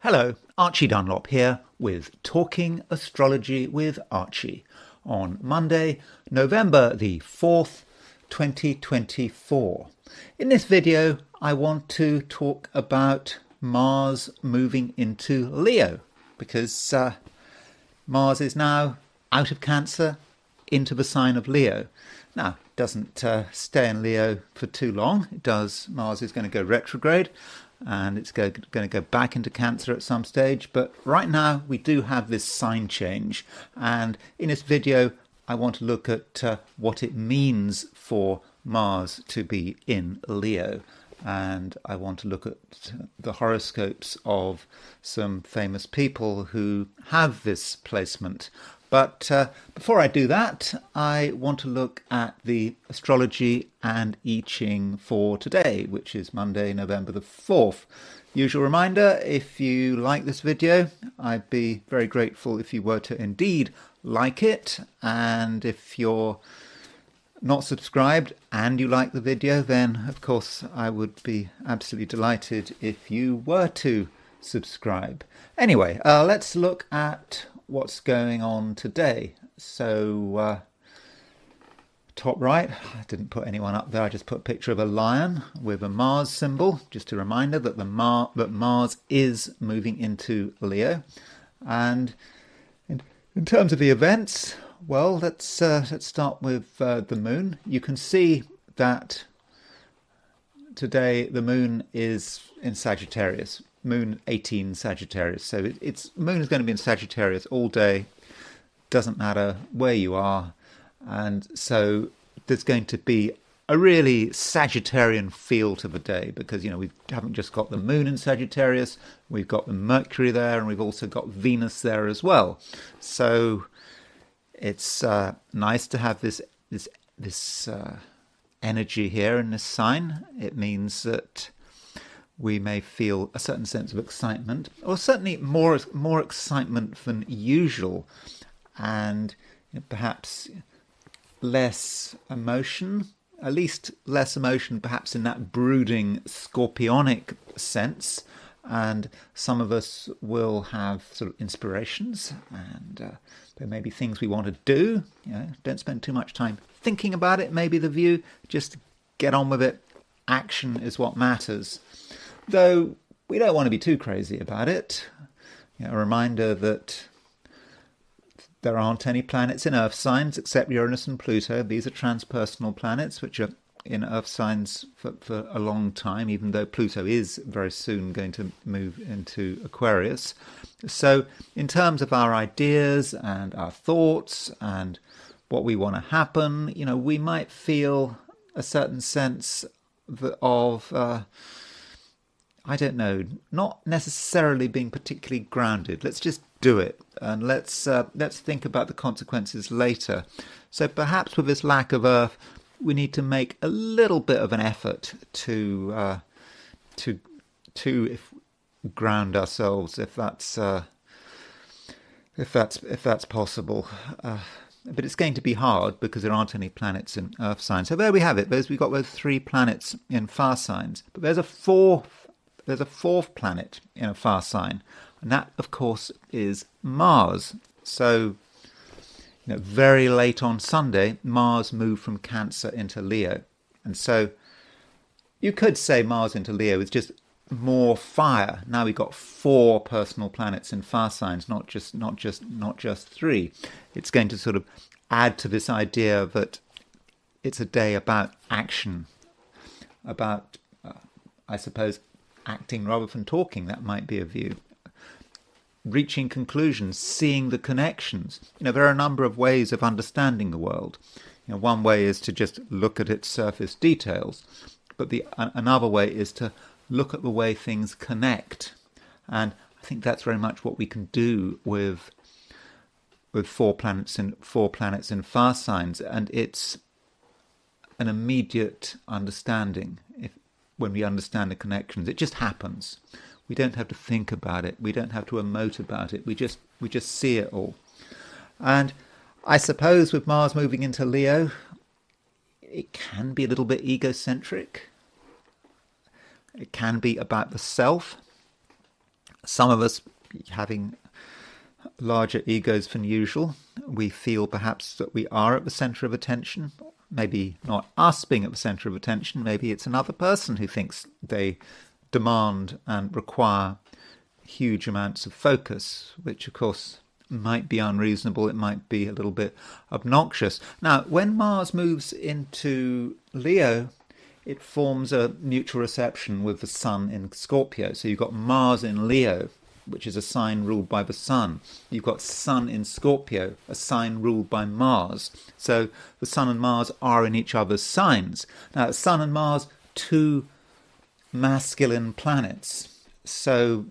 Hello, Archie Dunlop here with Talking Astrology with Archie on Monday, November the 4th, 2024. In this video, I want to talk about Mars moving into Leo because Mars is now out of Cancer into the sign of Leo. Now, it doesn't stay in Leo for too long. It does. Mars is going to go retrograde and it's going to go back into Cancer at some stage. But right now, we do have this sign change. And in this video, I want to look at what it means for Mars to be in Leo. And I want to look at the horoscopes of some famous people who have this placement. But before I do that, I want to look at the astrology and I Ching for today, which is Monday, November the 4th. Usual reminder, if you like this video, I'd be very grateful if you were to indeed like it. And if you're not subscribed and you like the video, then of course I would be absolutely delighted if you were to subscribe. Anyway, let's look at what's going on today. So top right, I didn't put anyone up there, I just put a picture of a lion with a Mars symbol, just a reminder that that Mars is moving into Leo. And in terms of the events, well, let's start with the moon. You can see that today the moon is in Sagittarius. Moon 18 Sagittarius. So moon is going to be in Sagittarius all day. Doesn't matter where you are. And so there's going to be a really Sagittarian feel to the day because, you know, we haven't just got the moon in Sagittarius, we've got the Mercury there, and we've also got Venus there as well. So it's nice to have this energy here in this sign. It means that we may feel a certain sense of excitement, or certainly more excitement than usual, and perhaps less emotion, at least less emotion perhaps in that brooding scorpionic sense. And some of us will have sort of inspirations, and there may be things we want to do. You know, don't spend too much time thinking about it, maybe the view, just get on with it. Action is what matters. Though we don't want to be too crazy about it. You know, a reminder that there aren't any planets in Earth signs except Uranus and Pluto. These are transpersonal planets which are in Earth signs for a long time, even though Pluto is very soon going to move into Aquarius. So in terms of our ideas and our thoughts and what we want to happen, you know, we might feel a certain sense of I don't know, not necessarily being particularly grounded. Let's just do it, and let's think about the consequences later. So perhaps with this lack of Earth, we need to make a little bit of an effort to ground ourselves, if that's possible. But it's going to be hard because there aren't any planets in Earth signs. So there we have it. We've got those 3 planets in fire signs, but there's a fourth planet in a fire sign, and that, of course, is Mars. So, you know, very late on Sunday, Mars moved from Cancer into Leo, and so you could say Mars into Leo is just more fire. Now we've got 4 personal planets in fire signs, not just 3. It's going to sort of add to this idea that it's a day about action, about, I suppose, acting rather than talking. That might be a view. Reaching conclusions, seeing the connections. You know, there are a number of ways of understanding the world. You know, one way is to just look at its surface details, but another way is to look at the way things connect. And I think that's very much what we can do with 4 planets in fire signs, and it's an immediate understanding. When we understand the connections, it just happens. We don't have to think about it. We don't have to emote about it. We just see it all. And I suppose with Mars moving into Leo, it can be a little bit egocentric. It can be about the self. Some of us, having larger egos than usual, we feel perhaps that we are at the centre of attention. Maybe not us being at the centre of attention, maybe it's another person who thinks they demand and require huge amounts of focus, which of course might be unreasonable, it might be a little bit obnoxious. Now, when Mars moves into Leo, it forms a mutual reception with the Sun in Scorpio. So you've got Mars in Leo, which is a sign ruled by the Sun. You've got Sun in Scorpio, a sign ruled by Mars. So the Sun and Mars are in each other's signs. Now, Sun and Mars, two masculine planets. So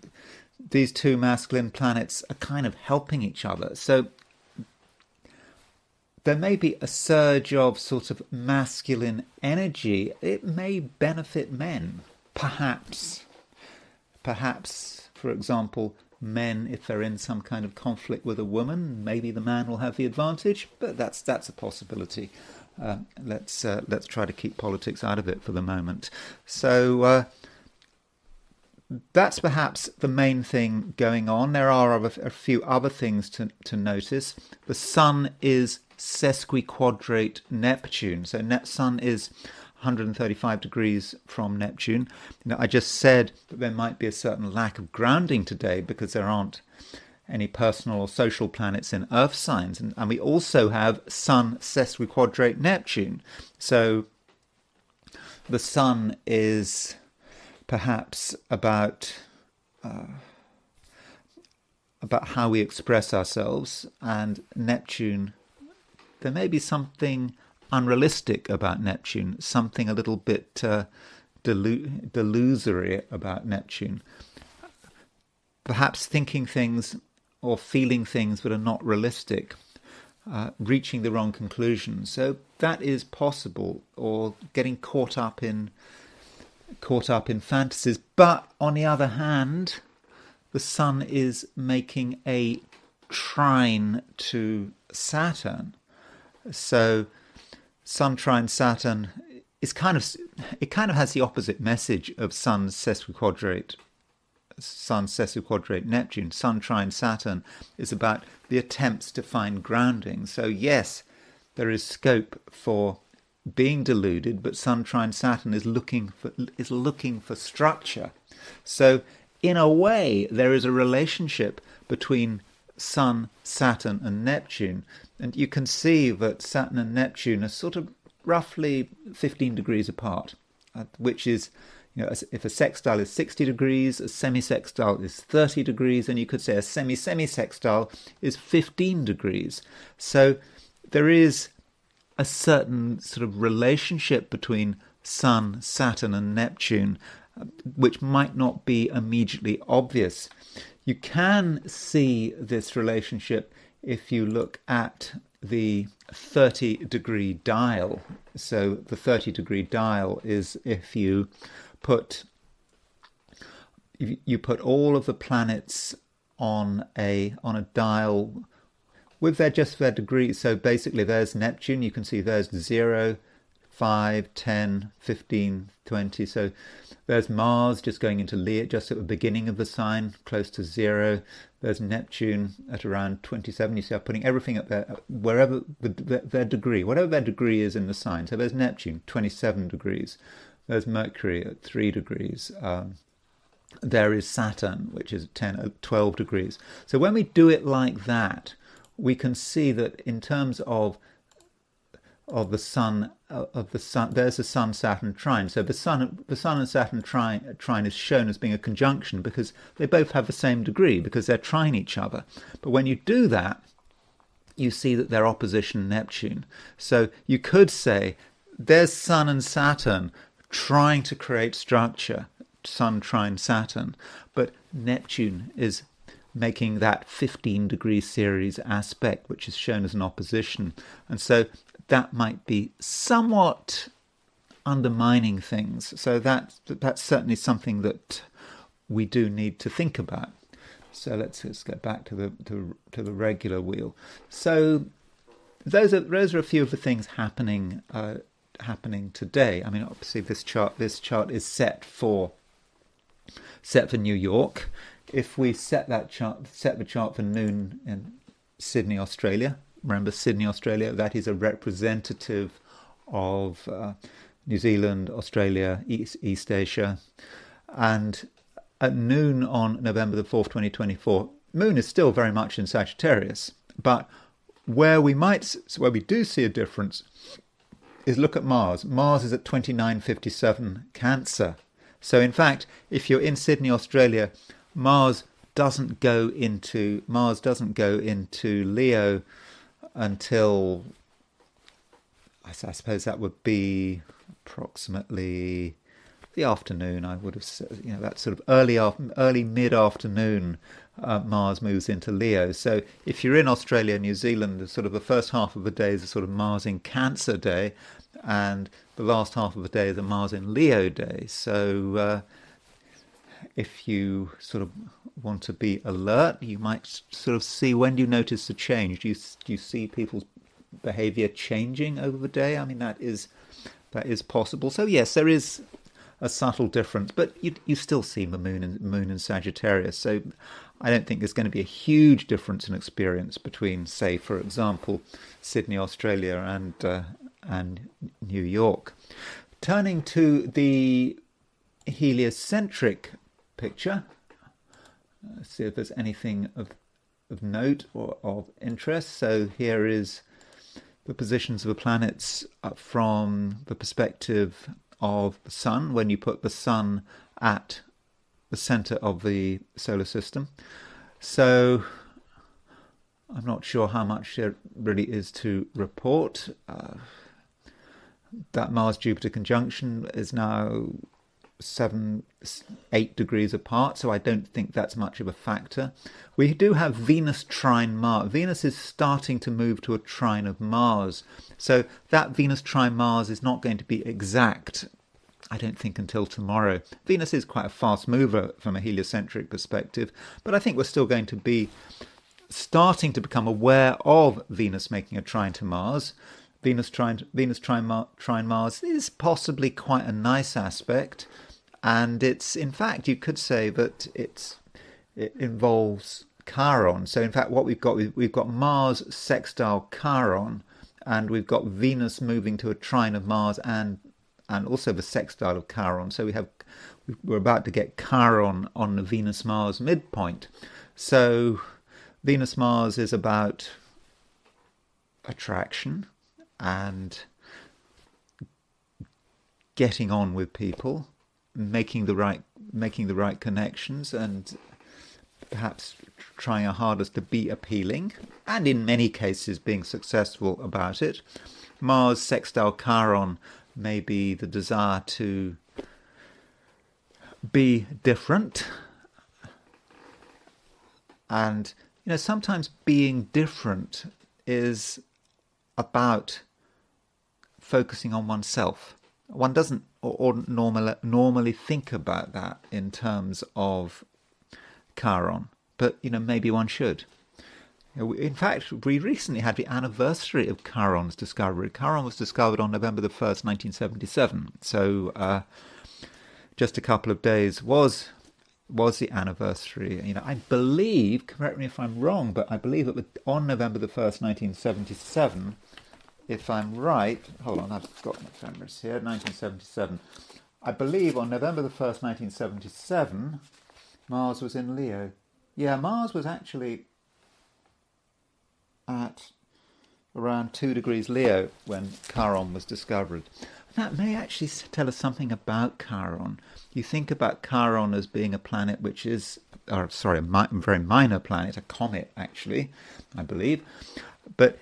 these two masculine planets are kind of helping each other. So there may be a surge of sort of masculine energy. It may benefit men, perhaps. Perhaps, for example, men, if they're in some kind of conflict with a woman, maybe the man will have the advantage, but that's a possibility. Let's try to keep politics out of it for the moment. So that's perhaps the main thing going on. There are a few other things to notice. The Sun is sesquiquadrate Neptune. So Sun is 135 degrees from Neptune. I just said that there might be a certain lack of grounding today because there aren't any personal or social planets in Earth signs. And we also have Sun sesquiquadrate Neptune. So the Sun is perhaps about how we express ourselves, and Neptune, there may be something unrealistic about Neptune, something a little bit delusory about Neptune. Perhaps thinking things or feeling things that are not realistic, reaching the wrong conclusions. So that is possible, or getting caught up in fantasies. But on the other hand, the Sun is making a trine to Saturn. So Sun trine Saturn is kind of has the opposite message of Sun sesquiquadrate Neptune. Sun trine Saturn is about the attempts to find grounding. So yes, there is scope for being deluded, but Sun trine Saturn is looking for structure. So in a way, there is a relationship between Sun, Saturn and Neptune, and you can see that Saturn and Neptune are sort of roughly 15 degrees apart, which is, if a sextile is 60 degrees, a semi-sextile is 30 degrees, and you could say a semi-semi-sextile is 15 degrees. So there is a certain sort of relationship between Sun, Saturn and Neptune, which might not be immediately obvious. You can see this relationship if you look at the 30-degree dial. So the 30-degree dial is if you put all of the planets on a dial with their degrees. So basically there's Neptune, you can see there's 0, 5, 10, 15, 20. So there's Mars just going into Leo, just at the beginning of the sign, close to 0. There's Neptune at around 27. You see I'm putting everything up there, wherever their degree, whatever their degree is in the sign. So there's Neptune, 27 degrees. There's Mercury at 3 degrees. There is Saturn, which is 12 degrees. So when we do it like that, we can see that in terms of the Sun, there's a Sun Saturn trine. So the Sun and Saturn trine is shown as being a conjunction because they both have the same degree, because they're trine each other. But when you do that, you see that they're opposition Neptune. So you could say there's Sun and Saturn trying to create structure, Sun trine Saturn, but Neptune is making that 15-degree series aspect, which is shown as an opposition. And so that might be somewhat undermining things. So that's certainly something that we do need to think about. So let's go back to the regular wheel. So those are a few of the things happening today. I mean, obviously this chart is set for New York. if we set the chart for noon in Sydney, Australia, remember Sydney, Australia, that is a representative of New Zealand, Australia, East Asia, and at noon on November the 4th, 2024, Moon is still very much in Sagittarius, but where we do see a difference is look at Mars. Mars is at 2957 Cancer. So in fact, if you're in Sydney, Australia, Mars doesn't go into Leo until, I suppose that would be approximately the afternoon. I would have said, that sort of early mid-afternoon, Mars moves into Leo. So if you're in Australia, New Zealand, the first half of the day is a sort of Mars in Cancer day, and the last half of the day is a Mars in Leo day. So if you sort of want to be alert, you might sort of see, when do you notice the change? Do you see people's behavior changing over the day? I mean, that is possible. So yes, there is a subtle difference, but you still see the moon in Sagittarius. So I don't think there's going to be a huge difference in experience between, say, for example, Sydney, Australia, and New York. Turning to the heliocentric picture, let's see if there's anything of note or of interest. So here is the positions of the planets from the perspective of the Sun, when you put the Sun at the center of the solar system. So I'm not sure how much there really is to report. That Mars-Jupiter conjunction is now 8 degrees apart, so I don't think that's much of a factor. We do have Venus trine Mars. Venus is starting to move to a trine of Mars, so that Venus trine Mars is not going to be exact, I don't think, until tomorrow. Venus is quite a fast mover from a heliocentric perspective, but I think we're still going to be starting to become aware of Venus making a trine to Mars. Venus trine Mars is possibly quite a nice aspect, and it's, in fact, you could say that it involves Chiron. So in fact, what we've got Mars sextile Chiron, and we've got Venus moving to a trine of Mars and also the sextile of Chiron. So we're about to get Chiron on the Venus-Mars midpoint. So Venus-Mars is about attraction and getting on with people, making the right connections, and perhaps trying our hardest to be appealing, and in many cases being successful about it. Mars sextile Chiron may be the desire to be different, and sometimes being different is about focusing on oneself. One doesn't normally think about that in terms of Chiron, but maybe one should. In fact, we recently had the anniversary of Chiron's discovery. Chiron was discovered on November the 1st, 1977. So just a couple of days was the anniversary. I believe, correct me if I'm wrong, but I believe that on November the 1st, 1977, if I'm right, hold on, I've got my cameras here, 1977. I believe on November the 1st, 1977, Mars was in Leo. Yeah, Mars was actually at around 2 degrees Leo when Chiron was discovered. That may actually tell us something about Chiron. You think about Chiron as being a planet which is, a very minor planet, a comet actually, I believe. But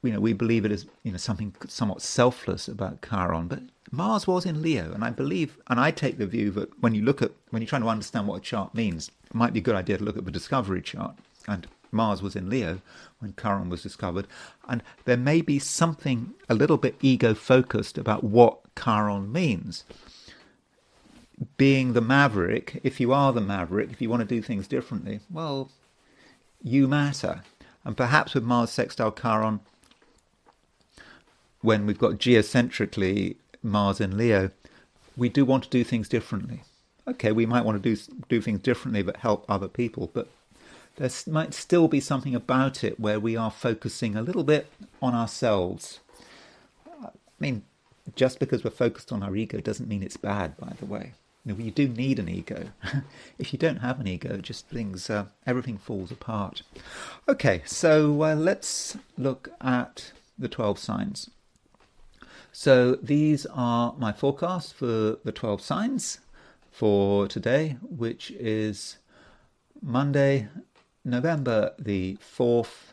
we believe it is something somewhat selfless about Chiron. But Mars was in Leo, and I believe, and I take the view that when you're trying to understand what a chart means, it might be a good idea to look at the discovery chart. And Mars was in Leo when Chiron was discovered, and there may be something a little bit ego-focused about what Chiron means. Being the maverick, if you are the maverick, if you want to do things differently, well, you matter. And perhaps with Mars sextile Chiron, when we've got geocentrically Mars in Leo, we do want to do things differently. okay, we might want to do things differently that help other people, but there might still be something about it where we are focusing a little bit on ourselves. I mean, just because we're focused on our ego doesn't mean it's bad, by the way. You do need an ego. If you don't have an ego, just everything falls apart. Okay, so let's look at the 12 signs. So these are my forecasts for the 12 signs for today, which is Monday, November the 4th,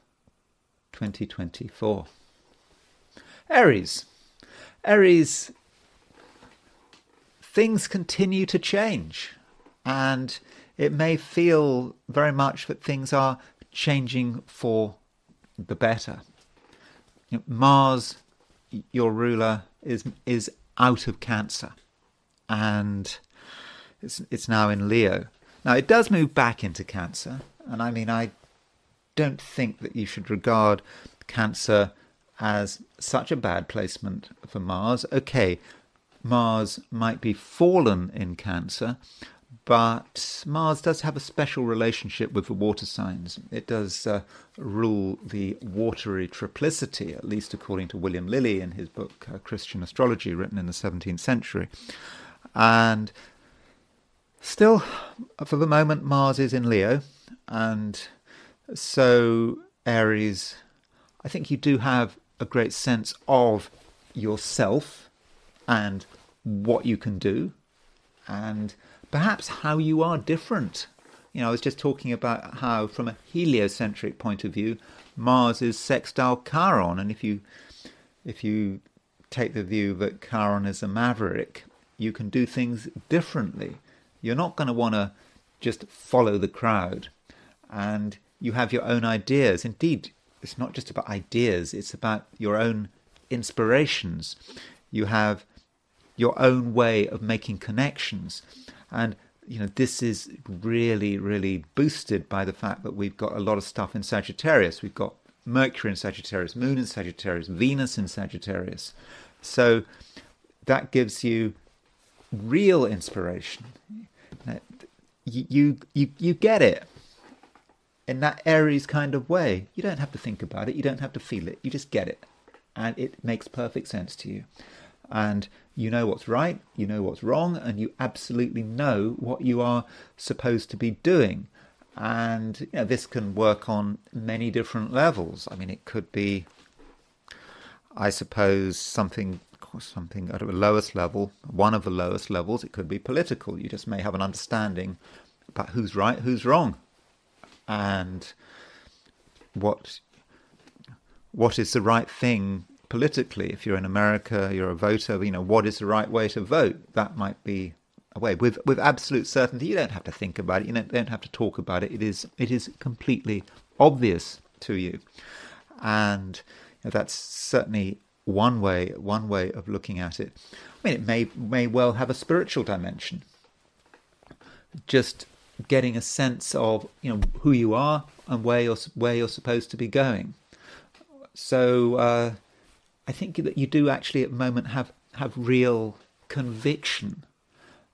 2024. Aries. Aries, things continue to change, and it may feel very much that things are changing for the better. Mars, your ruler, is out of Cancer, and it's now in Leo. Now, it does move back into Cancer, and I mean, I don't think that you should regard Cancer as such a bad placement for Mars. Okay, Mars might be fallen in Cancer, but Mars does have a special relationship with the water signs. It does rule the watery triplicity, at least according to William Lilly in his book Christian Astrology, written in the 17th century. And still, for the moment, Mars is in Leo, and so Aries, I think you do have a great sense of yourself and what you can do, and perhaps how you are different. I was just talking about how, from a heliocentric point of view, Mars is sextile Chiron, and if you take the view that Chiron is a maverick, you can do things differently. You're not going to want to just follow the crowd, and you have your own ideas. Indeed, it's not just about ideas, it's about your own inspirations. You have your own way of making connections. And, this is really, really boosted by the fact that we've got a lot of stuff in Sagittarius. We've got Mercury in Sagittarius, Moon in Sagittarius, Venus in Sagittarius. So that gives you real inspiration. You get it in that Aries kind of way. You don't have to think about it. You don't have to feel it. You just get it. And it makes perfect sense to you. And you know what's right, you know what's wrong, and you absolutely know what you are supposed to be doing. And this can work on many different levels. I mean, it could be, I suppose, something at the lowest level, one of the lowest levels. It could be political. You just may have an understanding about who's right, who's wrong, and what is the right thing politically. If you're in America, you're a voter, what is the right way to vote? That might be a way. With absolute certainty, you don't have to think about it, you don't have to talk about it. It is completely obvious to you. And that's certainly one way of looking at it. I mean, it may well have a spiritual dimension. Just getting a sense of who you are and where you're supposed to be going. So I think that you do actually at the moment have real conviction,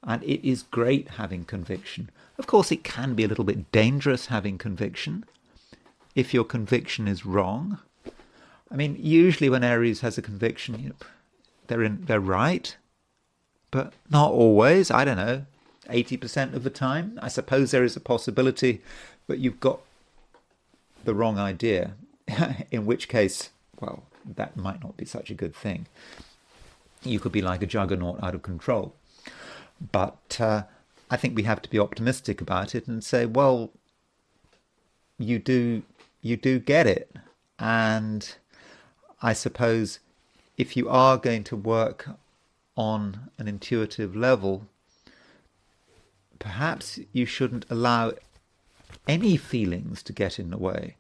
and it is great having conviction. Of course, it can be a little bit dangerous having conviction if your conviction is wrong. I mean, usually when Aries has a conviction, they're right, but not always. I don't know, 80% of the time. I suppose there is a possibility that you've got the wrong idea, in which case, well, that might not be such a good thing. You could be like a juggernaut out of control. But I think we have to be optimistic about it and say, well, you do get it. And I suppose if you are going to work on an intuitive level, perhaps you shouldn't allow any feelings to get in the way.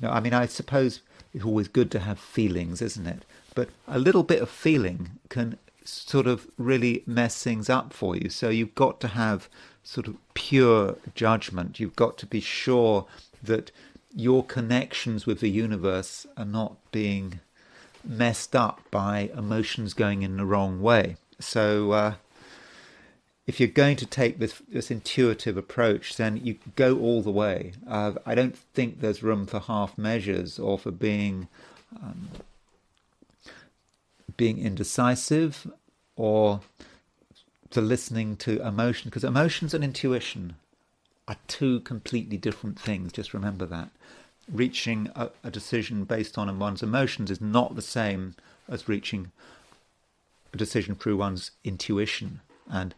I mean, I suppose it's always good to have feelings, isn't it? But a little bit of feeling can sort of really mess things up for you. So you've got to have sort of pure judgment. You've got to be sure that your connections with the universe are not being messed up by emotions going in the wrong way. So if you're going to take this intuitive approach, then you go all the way. I don't think there's room for half measures or for being indecisive or to listening to emotion, because emotions and intuition are two completely different things. Just remember that. Reaching a decision based on one's emotions is not the same as reaching a decision through one's intuition, and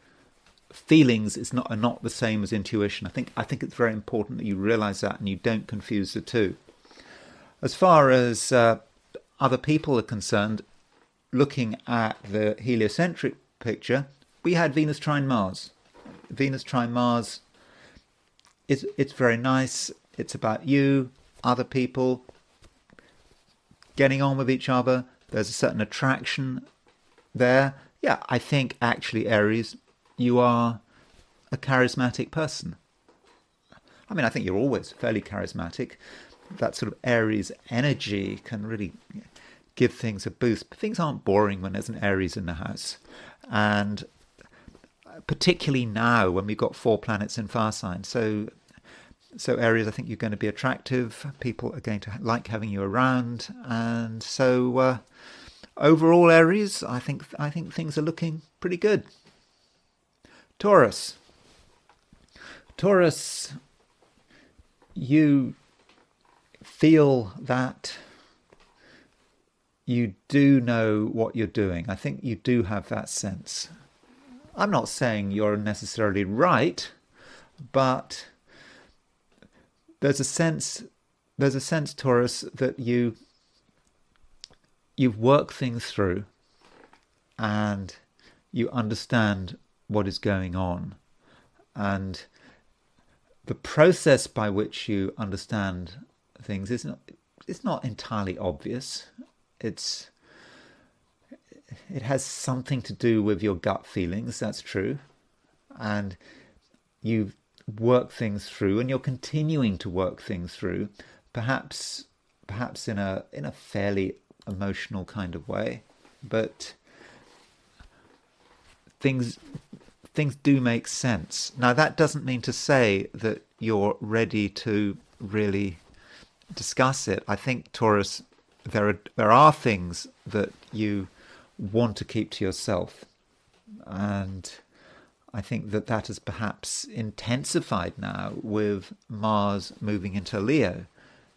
feelings are not the same as intuition. I think it's very important that you realize that and you don't confuse the two. As far as other people are concerned, looking at the heliocentric picture, we had Venus trine Mars. Venus trine Mars it's very nice. It's about you, other people, getting on with each other. There's a certain attraction there. Yeah, I think actually, Aries, you are a charismatic person. I mean, I think you're always fairly charismatic. That sort of Aries energy can really give things a boost. But things aren't boring when there's an Aries in the house. And particularly now when we've got 4 planets in fire signs. So Aries, I think you're going to be attractive. People are going to like having you around. And so overall, Aries, I think things are looking pretty good. Taurus, you feel that you do know what you're doing. I think you do have that sense. I'm not saying you're necessarily right, but there's a sense, Taurus, that you've worked things through and you understand what is going on. And the process by which you understand things it's not entirely obvious. It has something to do with your gut feelings, that's true. And you've worked things through and you're continuing to work things through, perhaps in a fairly emotional kind of way. But things do make sense. Now, that doesn't mean to say that you're ready to really discuss it. I think, Taurus, there are things that you want to keep to yourself, and I think that has perhaps intensified now with Mars moving into Leo.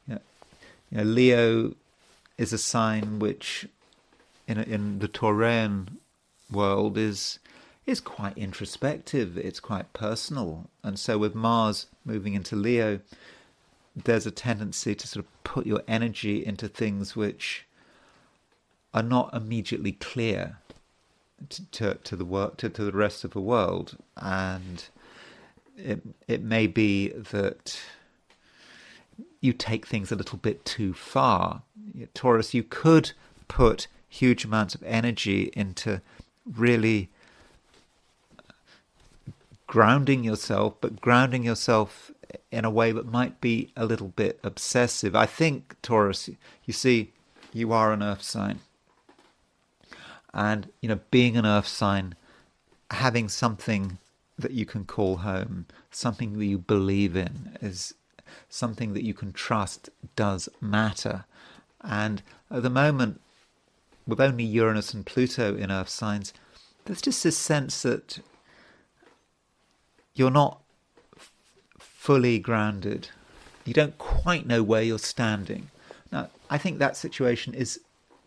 You know, Leo is a sign which, in the Taurean world, is quite introspective. It's quite personal, and so with Mars moving into Leo, there's a tendency to sort of put your energy into things which are not immediately clear to the rest of the world, and it may be that you take things a little bit too far. Taurus, you could put huge amounts of energy into really grounding yourself, but grounding yourself in a way that might be a little bit obsessive. I think, Taurus, you see, you are an earth sign. And, being an earth sign, having something that you can call home, something that you believe in, is something that you can trust, does matter. And at the moment, with only Uranus and Pluto in earth signs, there's just this sense that you're not fully grounded. You don't quite know where you're standing. Now, I think that situation is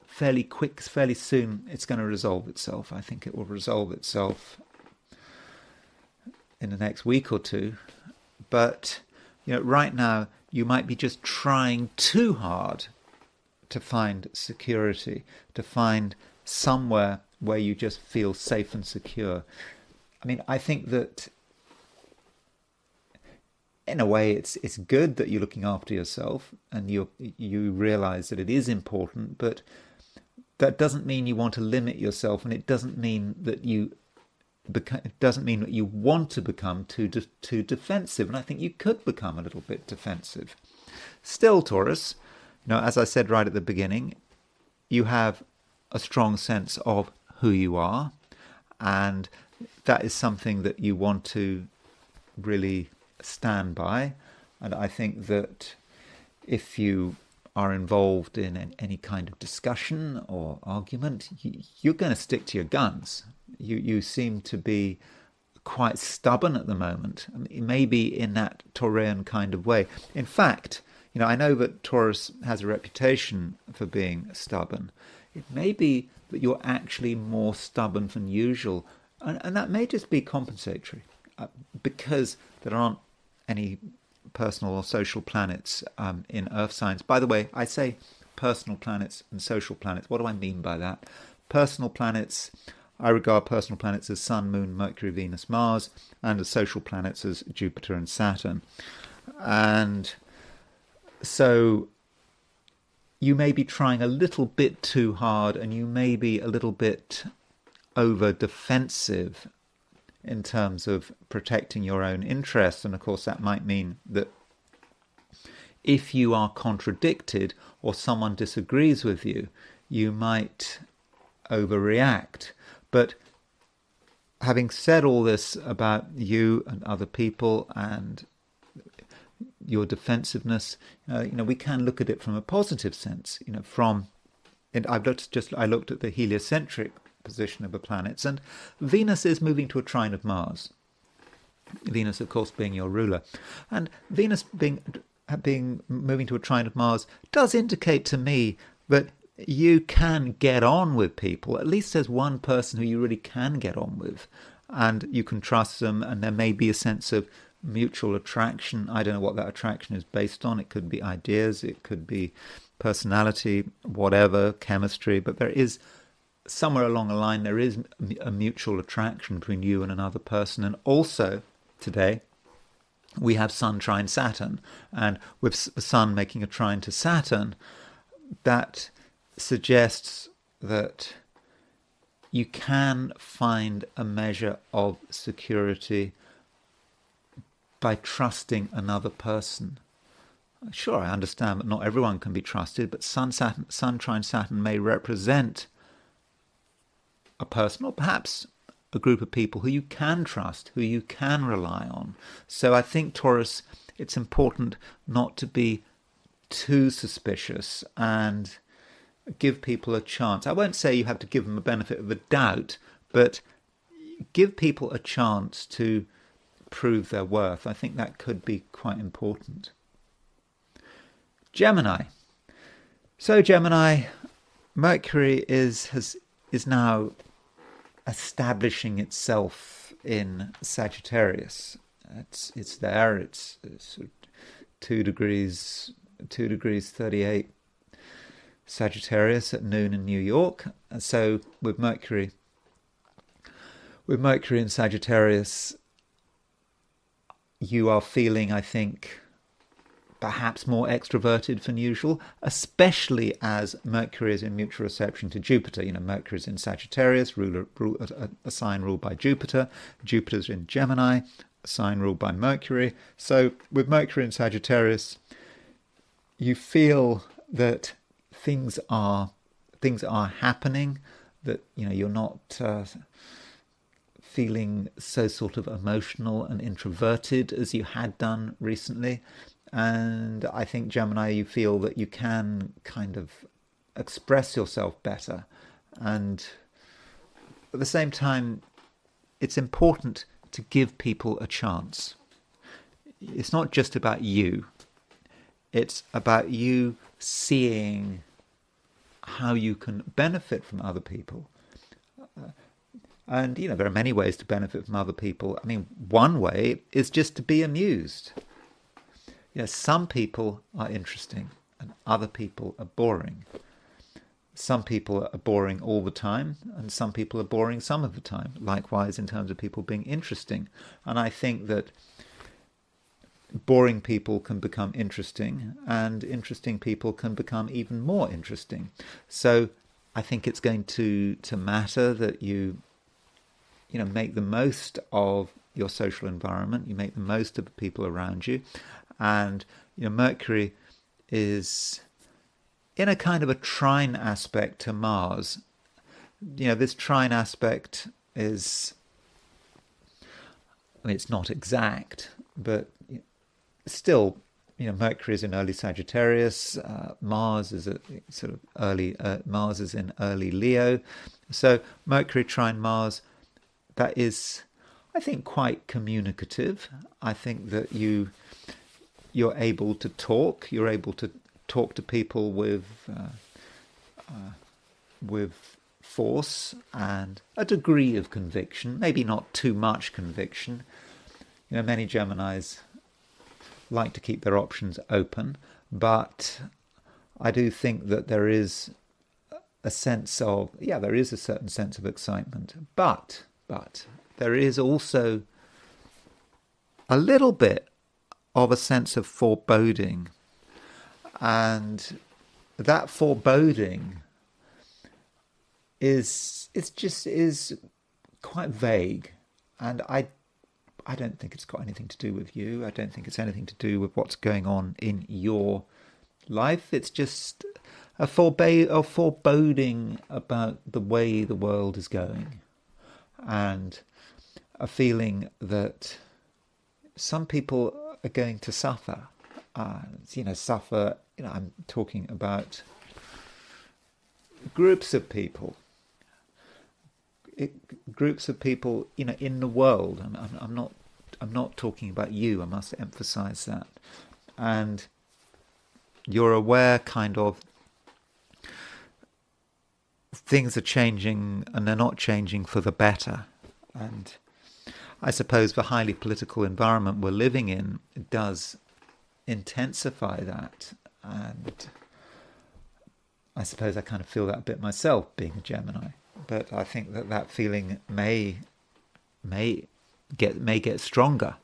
fairly quick, fairly soon. It's going to resolve itself. I think it will resolve itself in the next week or two. But right now you might be just trying too hard to find security, to find somewhere where you just feel safe and secure. I mean, I think that in a way it's good that you're looking after yourself and you realize that it is important, but that doesn't mean you want to limit yourself, and it doesn't mean that you want to become too defensive. And I think you could become a little bit defensive. Still, Taurus, as I said right at the beginning, you have a strong sense of who you are, and that is something that you want to really stand by. And I think that if you are involved in any kind of discussion or argument, you're going to stick to your guns. You seem to be quite stubborn at the moment, maybe in that Taurean kind of way. In fact, I know that Taurus has a reputation for being stubborn. It may be that you're actually more stubborn than usual, and that may just be compensatory, because there aren't any personal or social planets in Earth signs. By the way, I say personal planets and social planets. What do I mean by that? Personal planets, I regard personal planets as Sun, Moon, Mercury, Venus, Mars, and as social planets as Jupiter and Saturn. And so you may be trying a little bit too hard, and you may be a little bit over defensive in terms of protecting your own interests. And of course that might mean that if you are contradicted or someone disagrees with you, you might overreact. But having said all this about you and other people and your defensiveness, we can look at it from a positive sense. I looked at the heliocentric position of the planets, and Venus is moving to a trine of Mars. Venus, of course, being your ruler, and Venus being moving to a trine of Mars does indicate to me that you can get on with people. At least there's one person who you really can get on with, and you can trust them, and there may be a sense of mutual attraction. I don't know what that attraction is based on. It could be ideas, it could be personality, whatever, chemistry, but there is somewhere along the line there is a mutual attraction between you and another person. And also today we have Sun trine Saturn, and with the Sun making a trine to Saturn, that suggests that you can find a measure of security by trusting another person. Sure, I understand that not everyone can be trusted, but Sun trine Saturn may represent a person, or perhaps a group of people who you can trust, who you can rely on. So I think, Taurus, it's important not to be too suspicious and give people a chance. I won't say you have to give them a benefit of the doubt, but give people a chance to prove their worth. I think that could be quite important. Gemini. So Gemini, Mercury is now establishing itself in Sagittarius. It's there. It's 2 degrees 38 Sagittarius at noon in New York. And so with Mercury in Sagittarius, you are feeling, I think, perhaps more extroverted than usual, especially as Mercury is in mutual reception to Jupiter. Mercury is in Sagittarius, a sign ruled by Jupiter. Jupiter's in Gemini, a sign ruled by Mercury. So with Mercury in Sagittarius, you feel that things are happening, that you're not feeling so sort of emotional and introverted as you had done recently. And I think, Gemini, you feel that you can kind of express yourself better. And at the same time, it's important to give people a chance. It's not just about you. It's about you seeing how you can benefit from other people. And, there are many ways to benefit from other people. I mean, one way is just to be amused. Some people are interesting and other people are boring. Some people are boring all the time and some people are boring some of the time. Likewise, in terms of people being interesting. And I think that boring people can become interesting and interesting people can become even more interesting. So I think it's going to matter that you make the most of your social environment, you make the most of the people around you. And Mercury is in a kind of a trine aspect to Mars. This trine aspect is I mean, it's not exact, but still, Mercury is in early Sagittarius, Mars is a sort of early, Mars is in early Leo. So Mercury trine Mars, that is, I think, quite communicative. I think that you're able to talk. You're able to talk to people with force and a degree of conviction. Maybe not too much conviction. Many Geminis like to keep their options open, but I do think that there is a sense of, there is a certain sense of excitement, but there is also a little bit of a sense of foreboding, and that foreboding is quite vague, and I don't think it's got anything to do with you. I don't think it's anything to do with what's going on in your life. It's just a foreboding about the way the world is going, and a feeling that some people are going to suffer. Suffer. I'm talking about groups of people. Groups of people, in the world. I'm not talking about you. I must emphasize that. And you're aware, kind of, things are changing, and they're not changing for the better. And I suppose the highly political environment we're living in does intensify that. And I suppose I kind of feel that a bit myself, being a Gemini. But I think that feeling may get stronger.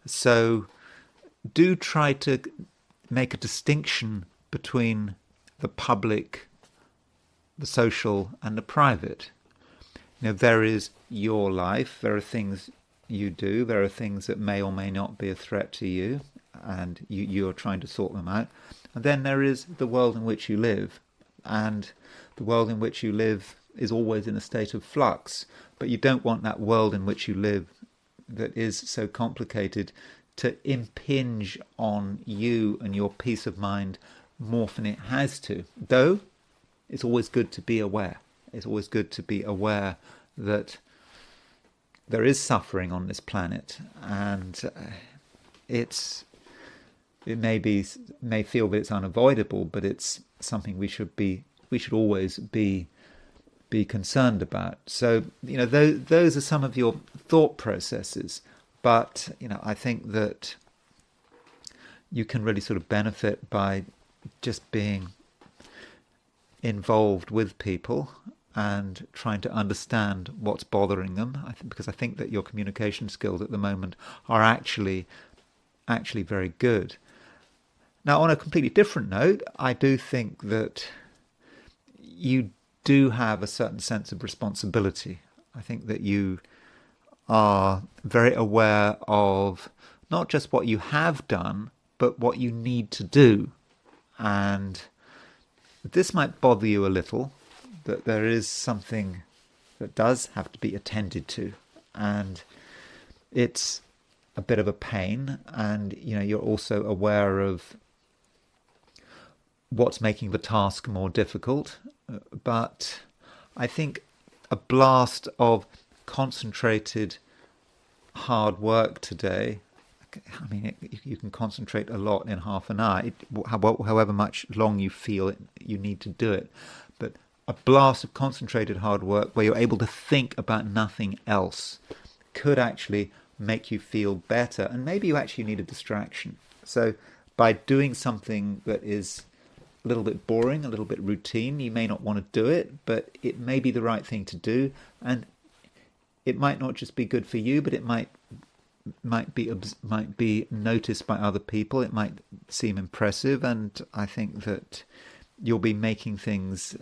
So do try to make a distinction between the public, the social, and the private. There is your life. There are things you do. There are things that may or may not be a threat to you, and you're trying to sort them out. And then there is the world in which you live, and the world in which you live is always in a state of flux, but you don't want that world in which you live that is so complicated to impinge on you and your peace of mind more than it has to. Though it's always good to be aware. It's always good to be aware that there is suffering on this planet, and it may feel that it's unavoidable, but it's something we should always be concerned about. So those are some of your thought processes, but I think that you can really sort of benefit by just being involved with people and trying to understand what's bothering them. Because I think that your communication skills at the moment are actually very good. Now, on a completely different note, I do think that you do have a certain sense of responsibility. I think that you are very aware of not just what you have done, but what you need to do. And this might bother you a little, that there is something that does have to be attended to. And it's a bit of a pain. And, you're also aware of what's making the task more difficult. But I think a blast of concentrated hard work today, you can concentrate a lot in half an hour, however much long you feel you need to do it. But a blast of concentrated hard work where you're able to think about nothing else could actually make you feel better. And maybe you actually need a distraction. So by doing something that is a little bit boring, a little bit routine, you may not want to do it, but it may be the right thing to do, and it might not just be good for you, but it might be noticed by other people. It might seem impressive, and I think that you'll be making things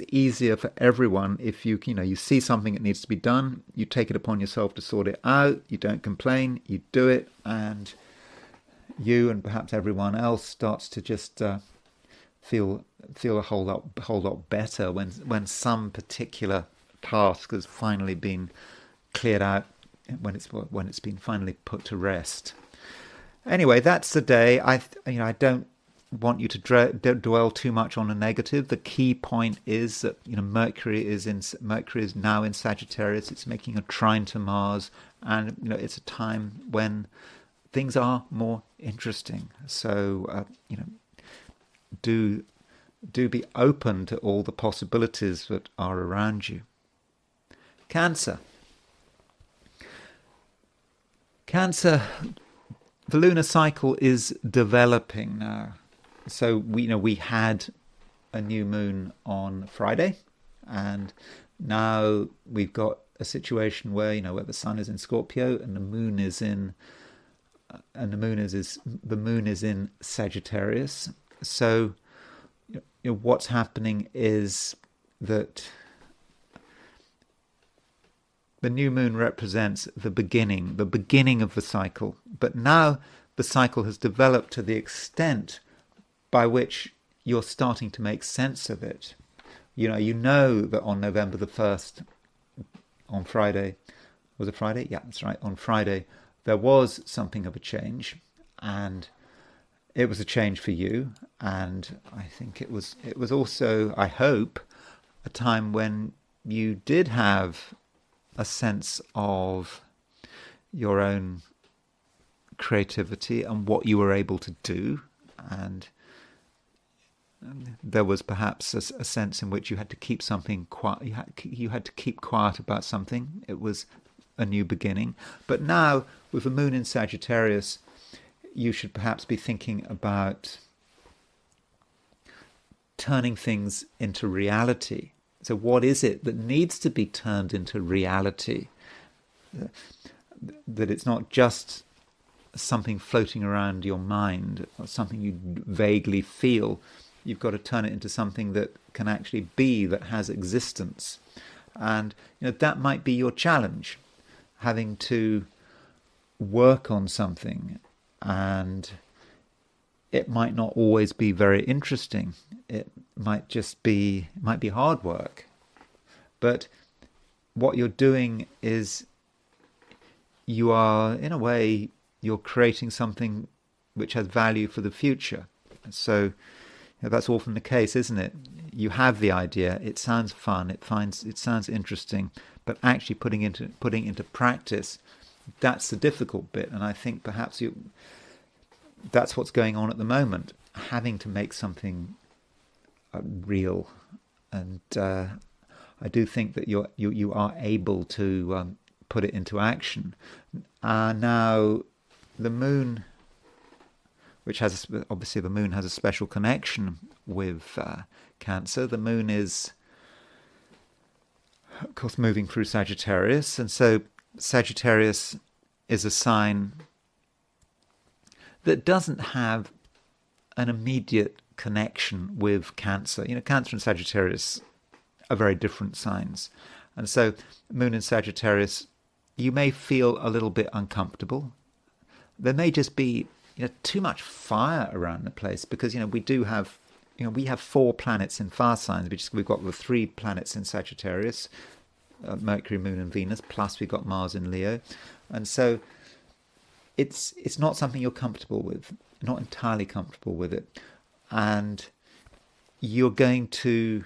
easier for everyone if you see something that needs to be done, you take it upon yourself to sort it out, you don't complain, you do it, and you and perhaps everyone else starts to just feel a whole lot better when some particular task has finally been cleared out when it's been finally put to rest. Anyway, that's the day. I don't want you to dwell too much on the negative. The key point is that Mercury is now in Sagittarius. It's making a trine to Mars, and it's a time when things are more interesting. So do be open to all the possibilities that are around you. Cancer. The lunar cycle is developing now. So we had a new moon on Friday, and now we've got a situation where where the sun is in Scorpio and the moon is in Sagittarius. So what's happening is that the new moon represents the beginning of the cycle. But now the cycle has developed to the extent by which you're starting to make sense of it. You know that on November the 1st, on Friday, was it Friday? Yeah, that's right. On Friday, there was something of a change, and it was a change for you. And I think it was also, I hope, a time when you did have a sense of your own creativity and what you were able to do, and there was perhaps a sense in which you had to keep something quiet. You had to keep quiet about something. It was a new beginning. But now, with the moon in Sagittarius, you should perhaps be thinking about turning things into reality. So what is it that needs to be turned into reality? That it's not just something floating around your mind or something you vaguely feel. You've got to turn it into something that can actually be, that has existence. And that might be your challenge, having to work on something, and it might not always be very interesting. It might be hard work. But what you're doing is you are, in a way, you're creating something which has value for the future. So that's often the case, isn't it? You have the idea, it sounds fun, it sounds interesting, but actually putting into practice, that's the difficult bit. And I think perhaps that's what's going on at the moment, having to make something real. And I do think that you are able to put it into action. Now, the moon, which has obviously the moon has a special connection with Cancer. The moon is, of course, moving through Sagittarius, and so Sagittarius is a sign that doesn't have an immediate connection with Cancer. Cancer and Sagittarius are very different signs, and so moon in Sagittarius, you may feel a little bit uncomfortable. There may just be too much fire around the place, because we have 4 planets in fire signs. We've got the 3 planets in Sagittarius, Mercury, Moon, and Venus. Plus we've got Mars in Leo, and so it's not something you're comfortable with, not entirely comfortable with it, and you're going to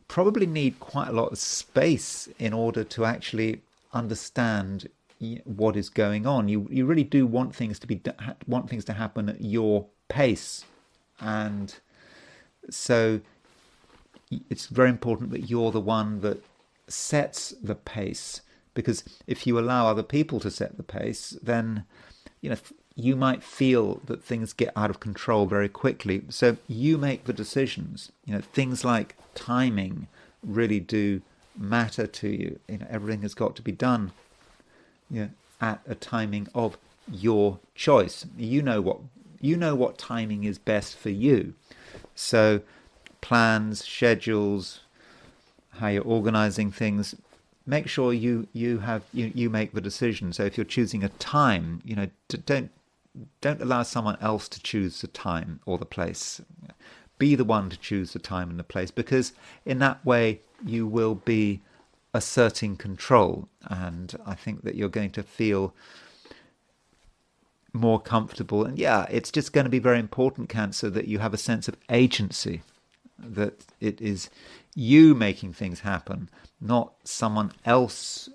probably need quite a lot of space in order to actually understand what is going on. You really do want things to happen at your pace, and so it's very important that you're the one that sets the pace, because if you allow other people to set the pace, then you might feel that things get out of control very quickly. So you make the decisions. Things like timing really do matter to you. Everything has got to be done at a timing of your choice. You know what timing is best for you. So plans, schedules, how you're organizing things, make sure you make the decision. So if you're choosing a time, don't allow someone else to choose the time or the place. Be the one to choose the time and the place, because in that way you will be asserting control, and I think that you're going to feel more comfortable. And yeah, it's just going to be very important, Cancer, that you have a sense of agency, that it is you making things happen, not someone else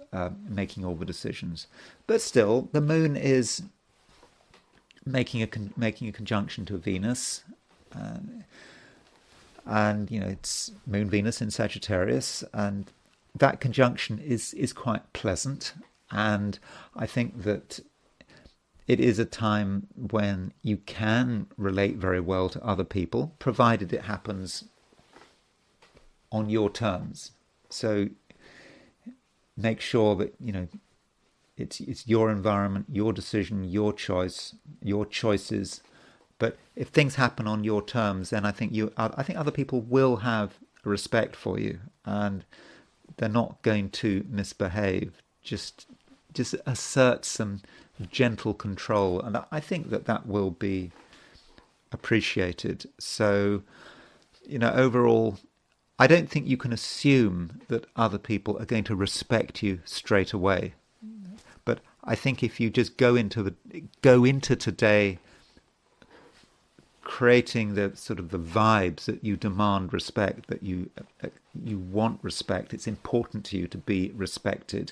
making all the decisions. But still, the moon is making a conjunction to Venus, and you know, it's Moon Venus in Sagittarius, and that conjunction is quite pleasant. And I think that it is a time when you can relate very well to other people, provided it happens on your terms. So make sure that, you know, it's your environment, your decision, your choice, your choices. But if things happen on your terms, then I think other people will have respect for you, and they're not going to misbehave. Just assert some gentle control, and I think that will be appreciated. So, you know, overall, I don't think you can assume that other people are going to respect you straight away. But I think if you just go into today creating the sort of the vibes that you demand respect, that you want respect, it's important to you to be respected,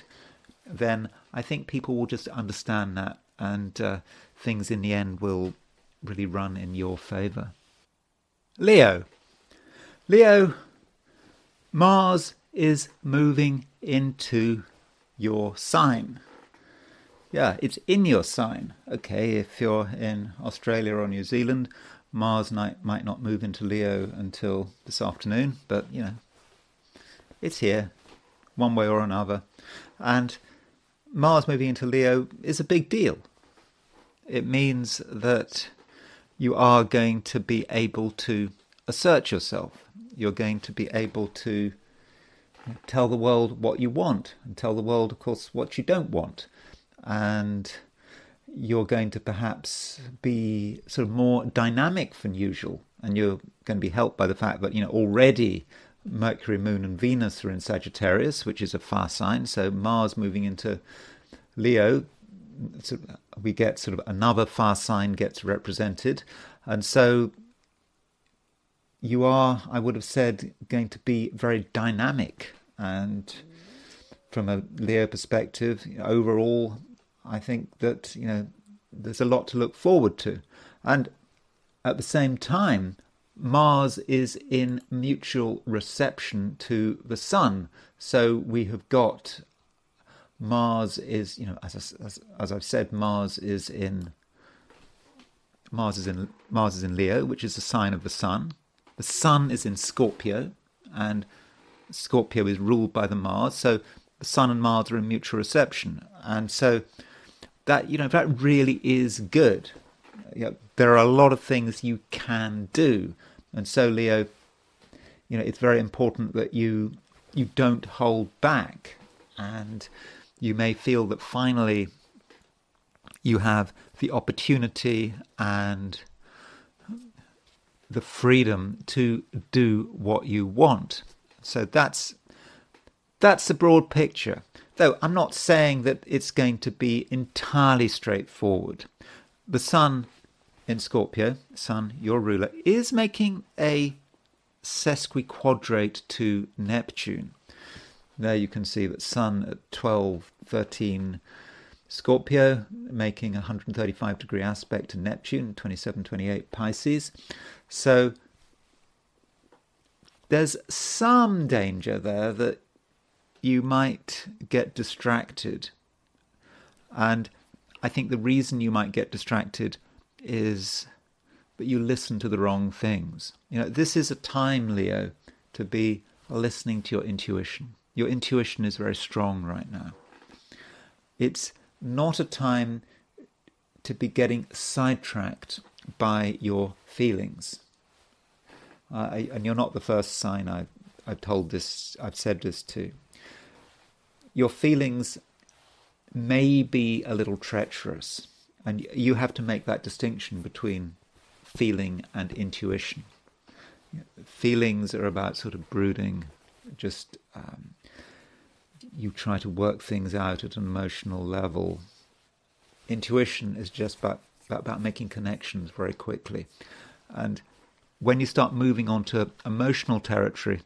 then I think people will just understand that, and things in the end will really run in your favour. Leo, Mars is moving into your sign. Yeah, it's in your sign. Okay, if you're in Australia or New Zealand, Mars might not move into Leo until this afternoon, but, you know, it's here, one way or another. And Mars moving into Leo is a big deal. It means that you are going to be able to assert yourself. You're going to be able to tell the world what you want, and tell the world, of course, what you don't want. And you're going to perhaps be sort of more dynamic than usual, and you're going to be helped by the fact that, you know, already Mercury, Moon and Venus are in Sagittarius, which is a fire sign. So Mars moving into Leo, we get sort of another fire sign gets represented. And so you are, I would have said, going to be very dynamic. And from a Leo perspective, overall, I think that, you know, there's a lot to look forward to. And at the same time, Mars is in mutual reception to the Sun. So we have got Mars is, you know, as I've said, Mars is in Leo, which is a sign of the Sun. The Sun is in Scorpio, and Scorpio is ruled by the Mars. So the Sun and Mars are in mutual reception, and so that, you know, that really is good. You know, there are a lot of things you can do, and so Leo, you know, it's very important that you don't hold back, and you may feel that finally you have the opportunity and the freedom to do what you want. So that's the broad picture. Though I'm not saying that it's going to be entirely straightforward. The Sun in Scorpio, Sun, your ruler, is making a sesquiquadrate to Neptune. There you can see that Sun at 12:13 Scorpio, making a 135-degree aspect to Neptune, 27:28 Pisces. So there's some danger there that you might get distracted. And I think the reason you might get distracted is that you listen to the wrong things. You know, this is a time, Leo, to be listening to your intuition. Your intuition is very strong right now. It's not a time to be getting sidetracked by your feelings. And you're not the first sign I've said this to. Your feelings may be a little treacherous, and you have to make that distinction between feeling and intuition. Feelings are about sort of brooding, just you try to work things out at an emotional level. Intuition is just about making connections very quickly. And when you start moving on to emotional territory,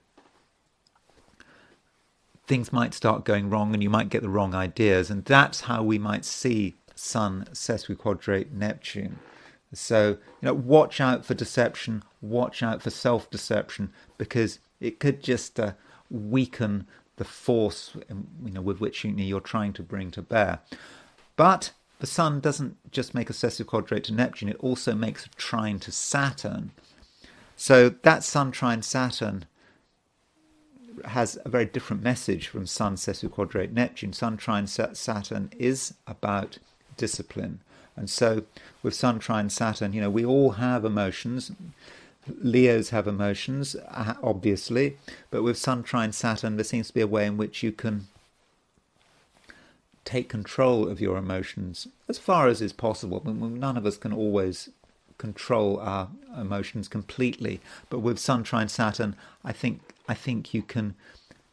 things might start going wrong and you might get the wrong ideas. And that's how we might see Sun sesquiquadrate Neptune. So, watch out for deception, watch out for self-deception, because it could just weaken the force, with which you're trying to bring to bear. But the Sun doesn't just make a sesquiquadrate to Neptune, it also makes a trine to Saturn. So that Sun trine Saturn has a very different message from Sun sesquiquadrate Neptune. Sun trine Saturn is about discipline. And so with Sun trine Saturn, we all have emotions. Leos have emotions, obviously, but with Sun trine Saturn, there seems to be a way in which you can take control of your emotions as far as is possible. None of us can always control our emotions completely, but with Sun trine Saturn, I think you can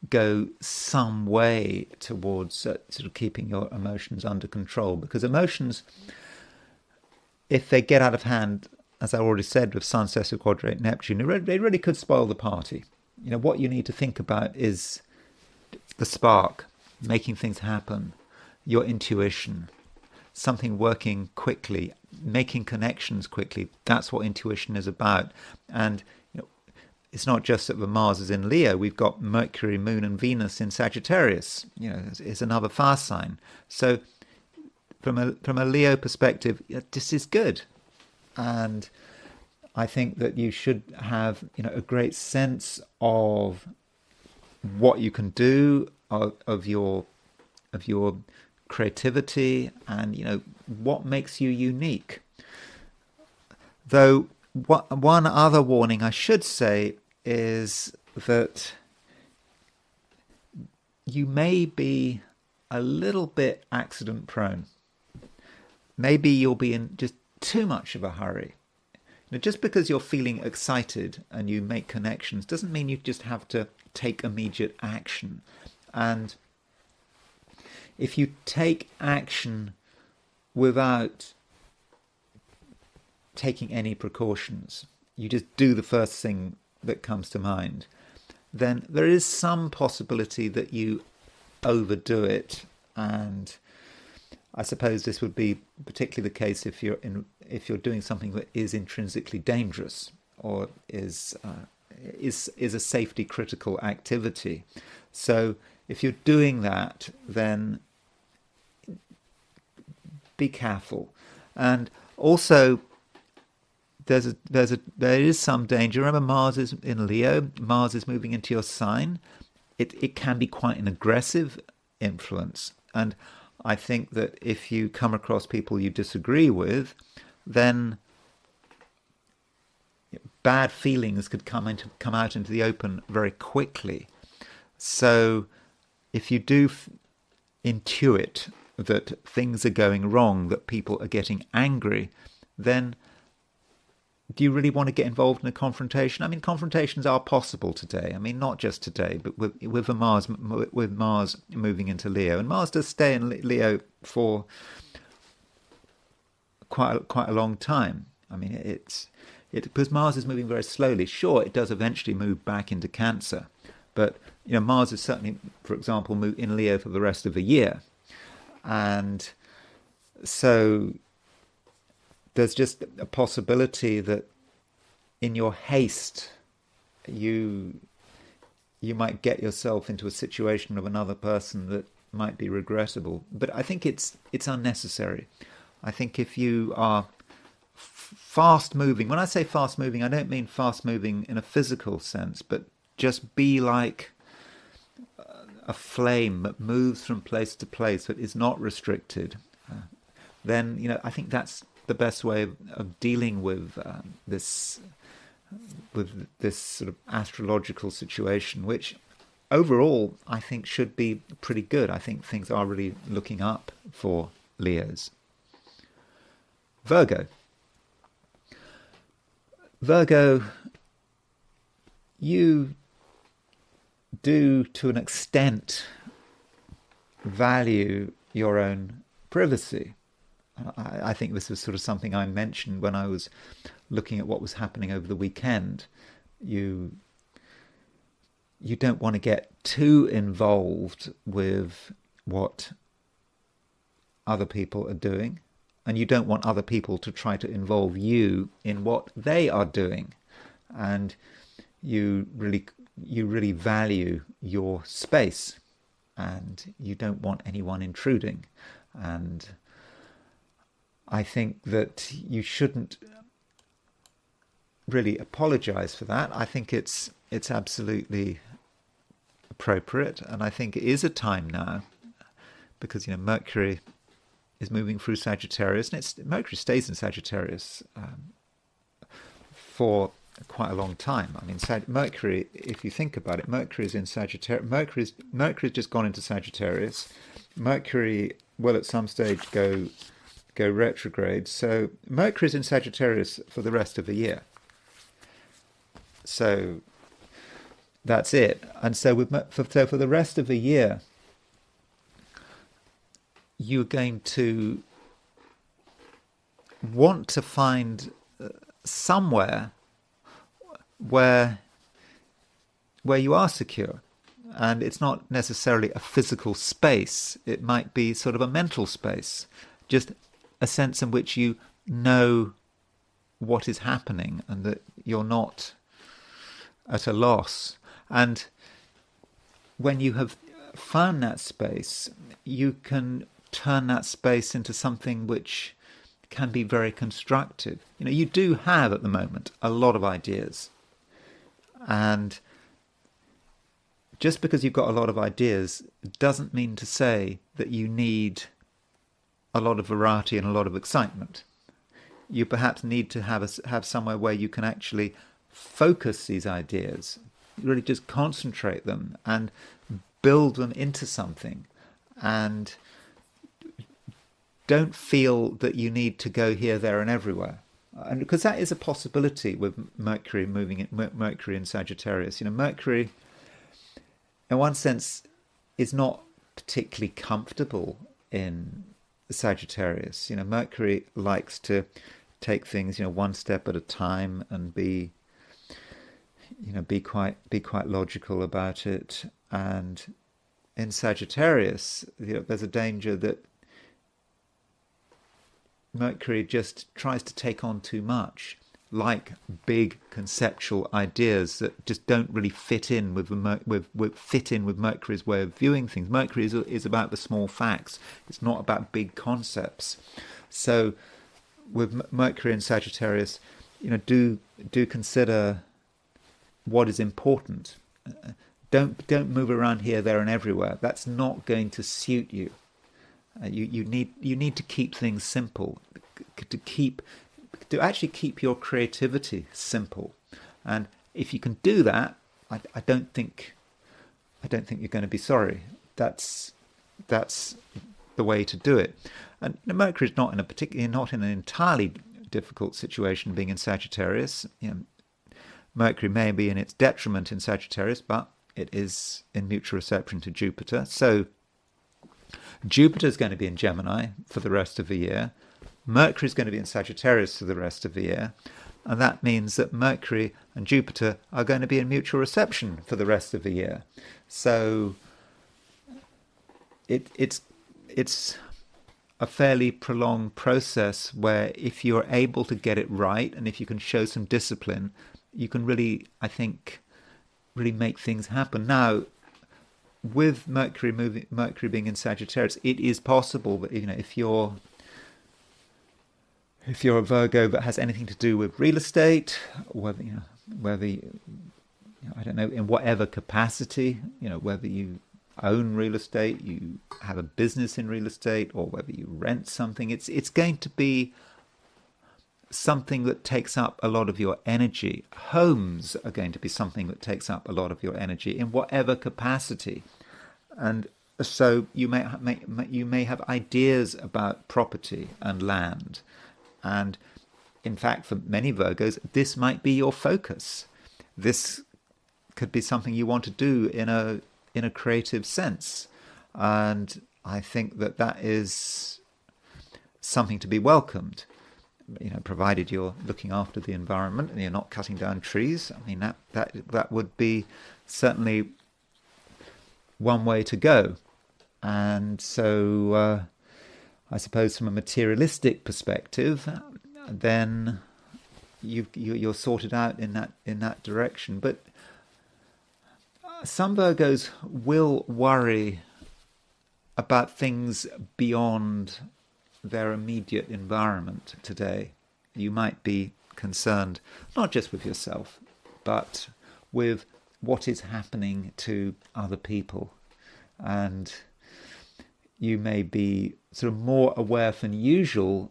go some way towards sort of keeping your emotions under control, because emotions, if they get out of hand, as I already said with Sun sesquiquadrate Neptune, they really could spoil the party. What you need to think about is the spark, making things happen, your intuition, something working quickly, making connections quickly. That's what intuition is about. And it's not just that the Mars is in Leo. We've got Mercury, Moon, and Venus in Sagittarius. It's another fast sign. So from a Leo perspective, this is good. And I think that you should have a great sense of what you can do, of your creativity, and what makes you unique. Though one other warning I should say is that you may be a little bit accident prone. Maybe you'll be in just too much of a hurry. Just because you're feeling excited and you make connections doesn't mean you just have to take immediate action. And if you take action without taking any precautions, you just do the first thing that comes to mind, then there is some possibility that you overdo it. And I suppose this would be particularly the case if you're doing something that is intrinsically dangerous or is a safety critical activity. So if you're doing that, then be careful. And also there is some danger. Remember, Mars is in Leo. Mars is moving into your sign. It can be quite an aggressive influence. And I think that if you come across people you disagree with, then bad feelings could come out into the open very quickly. So if you do intuit that things are going wrong, that people are getting angry, then do you really want to get involved in a confrontation? I mean, confrontations are possible today. I mean, not just today, but with Mars moving into Leo, and Mars does stay in Leo for quite a long time. I mean, it's because Mars is moving very slowly. Sure, it does eventually move back into Cancer, but Mars is certainly, for example, move in Leo for the rest of the year, and so there's just a possibility that in your haste you might get yourself into a situation of another person that might be regrettable. But I think it's unnecessary. I think if you are fast moving, when I say fast moving, I don't mean fast moving in a physical sense, but just be like a flame that moves from place to place, that is not restricted. Then I think that's the best way of dealing with this sort of astrological situation, which overall I think should be pretty good. I think things are really looking up for Leos. Virgo, you do to an extent value your own privacy. I think this was sort of something I mentioned when I was looking at what was happening over the weekend. You don't want to get too involved with what other people are doing, and you don't want other people to try to involve you in what they are doing. And you really value your space, and you don't want anyone intruding. And I think that you shouldn't really apologize for that. I think it's absolutely appropriate, and I think it is a time now, because Mercury is moving through Sagittarius, and Mercury stays in Sagittarius for quite a long time. I mean, Mercury, if you think about it, Mercury is in Sagittarius. Mercury's just gone into Sagittarius. Mercury will at some stage go retrograde. So Mercury's in Sagittarius for the rest of the year. So that's it. And so for the rest of the year, you're going to want to find somewhere where you are secure. And it's not necessarily a physical space. It might be sort of a mental space, just a sense in which you know what is happening and that you're not at a loss. And when you have found that space, you can turn that space into something which can be very constructive. You do have at the moment a lot of ideas, and just because you've got a lot of ideas doesn't mean to say that you need a lot of variety and a lot of excitement. You perhaps need to have somewhere where you can actually focus these ideas, really just concentrate them and build them into something, and don't feel that you need to go here, there and everywhere. And because that is a possibility with Mercury Mercury in Sagittarius. Mercury, in one sense, is not particularly comfortable in Sagittarius. Mercury likes to take things, one step at a time and be quite logical about it. And in Sagittarius, there's a danger that Mercury just tries to take on too much, like big conceptual ideas that just don't really fit in with Mercury's way of viewing things. Mercury is about the small facts. It's not about big concepts. So with Mercury and Sagittarius, do consider what is important. Don't move around here, there, and everywhere. That's not going to suit you. You need to keep things simple, to actually keep your creativity simple. And if you can do that, I don't think you're going to be sorry. That's the way to do it. And Mercury is not in an entirely difficult situation being in Sagittarius. Mercury may be in its detriment in Sagittarius, but it is in mutual reception to Jupiter. So Jupiter is going to be in Gemini for the rest of the year. Mercury is going to be in Sagittarius for the rest of the year. And that means that Mercury and Jupiter are going to be in mutual reception for the rest of the year. So it's a fairly prolonged process where if you're able to get it right and if you can show some discipline, you can really, I think, really make things happen. Now, with Mercury being in Sagittarius, it is possible that if you're a Virgo that has anything to do with real estate, whether I don't know, in whatever capacity, whether you own real estate, you have a business in real estate, or whether you rent something, it's going to be something that takes up a lot of your energy. Homes are going to be something that takes up a lot of your energy in whatever capacity. And so you may have ideas about property and land. And in fact, for many Virgos, this might be your focus. This could be something you want to do in a creative sense. And I think that that is something to be welcomed. Provided you're looking after the environment and you're not cutting down trees. I mean, that would be certainly one way to go. And so I suppose from a materialistic perspective, then you're sorted out in that direction. But some Virgos will worry about things beyond their immediate environment today. You might be concerned not just with yourself, but with what is happening to other people. And you may be sort of more aware than usual,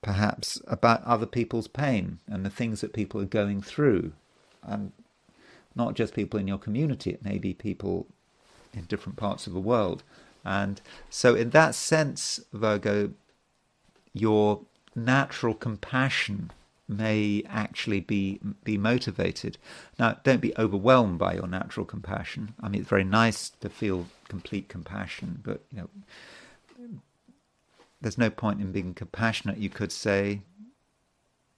perhaps, about other people's pain and the things that people are going through. And not just people in your community, it may be people in different parts of the world. And so in that sense, Virgo, your natural compassion may actually be motivated. Now, don't be overwhelmed by your natural compassion. I mean, it's very nice to feel complete compassion, but there's no point in being compassionate, you could say,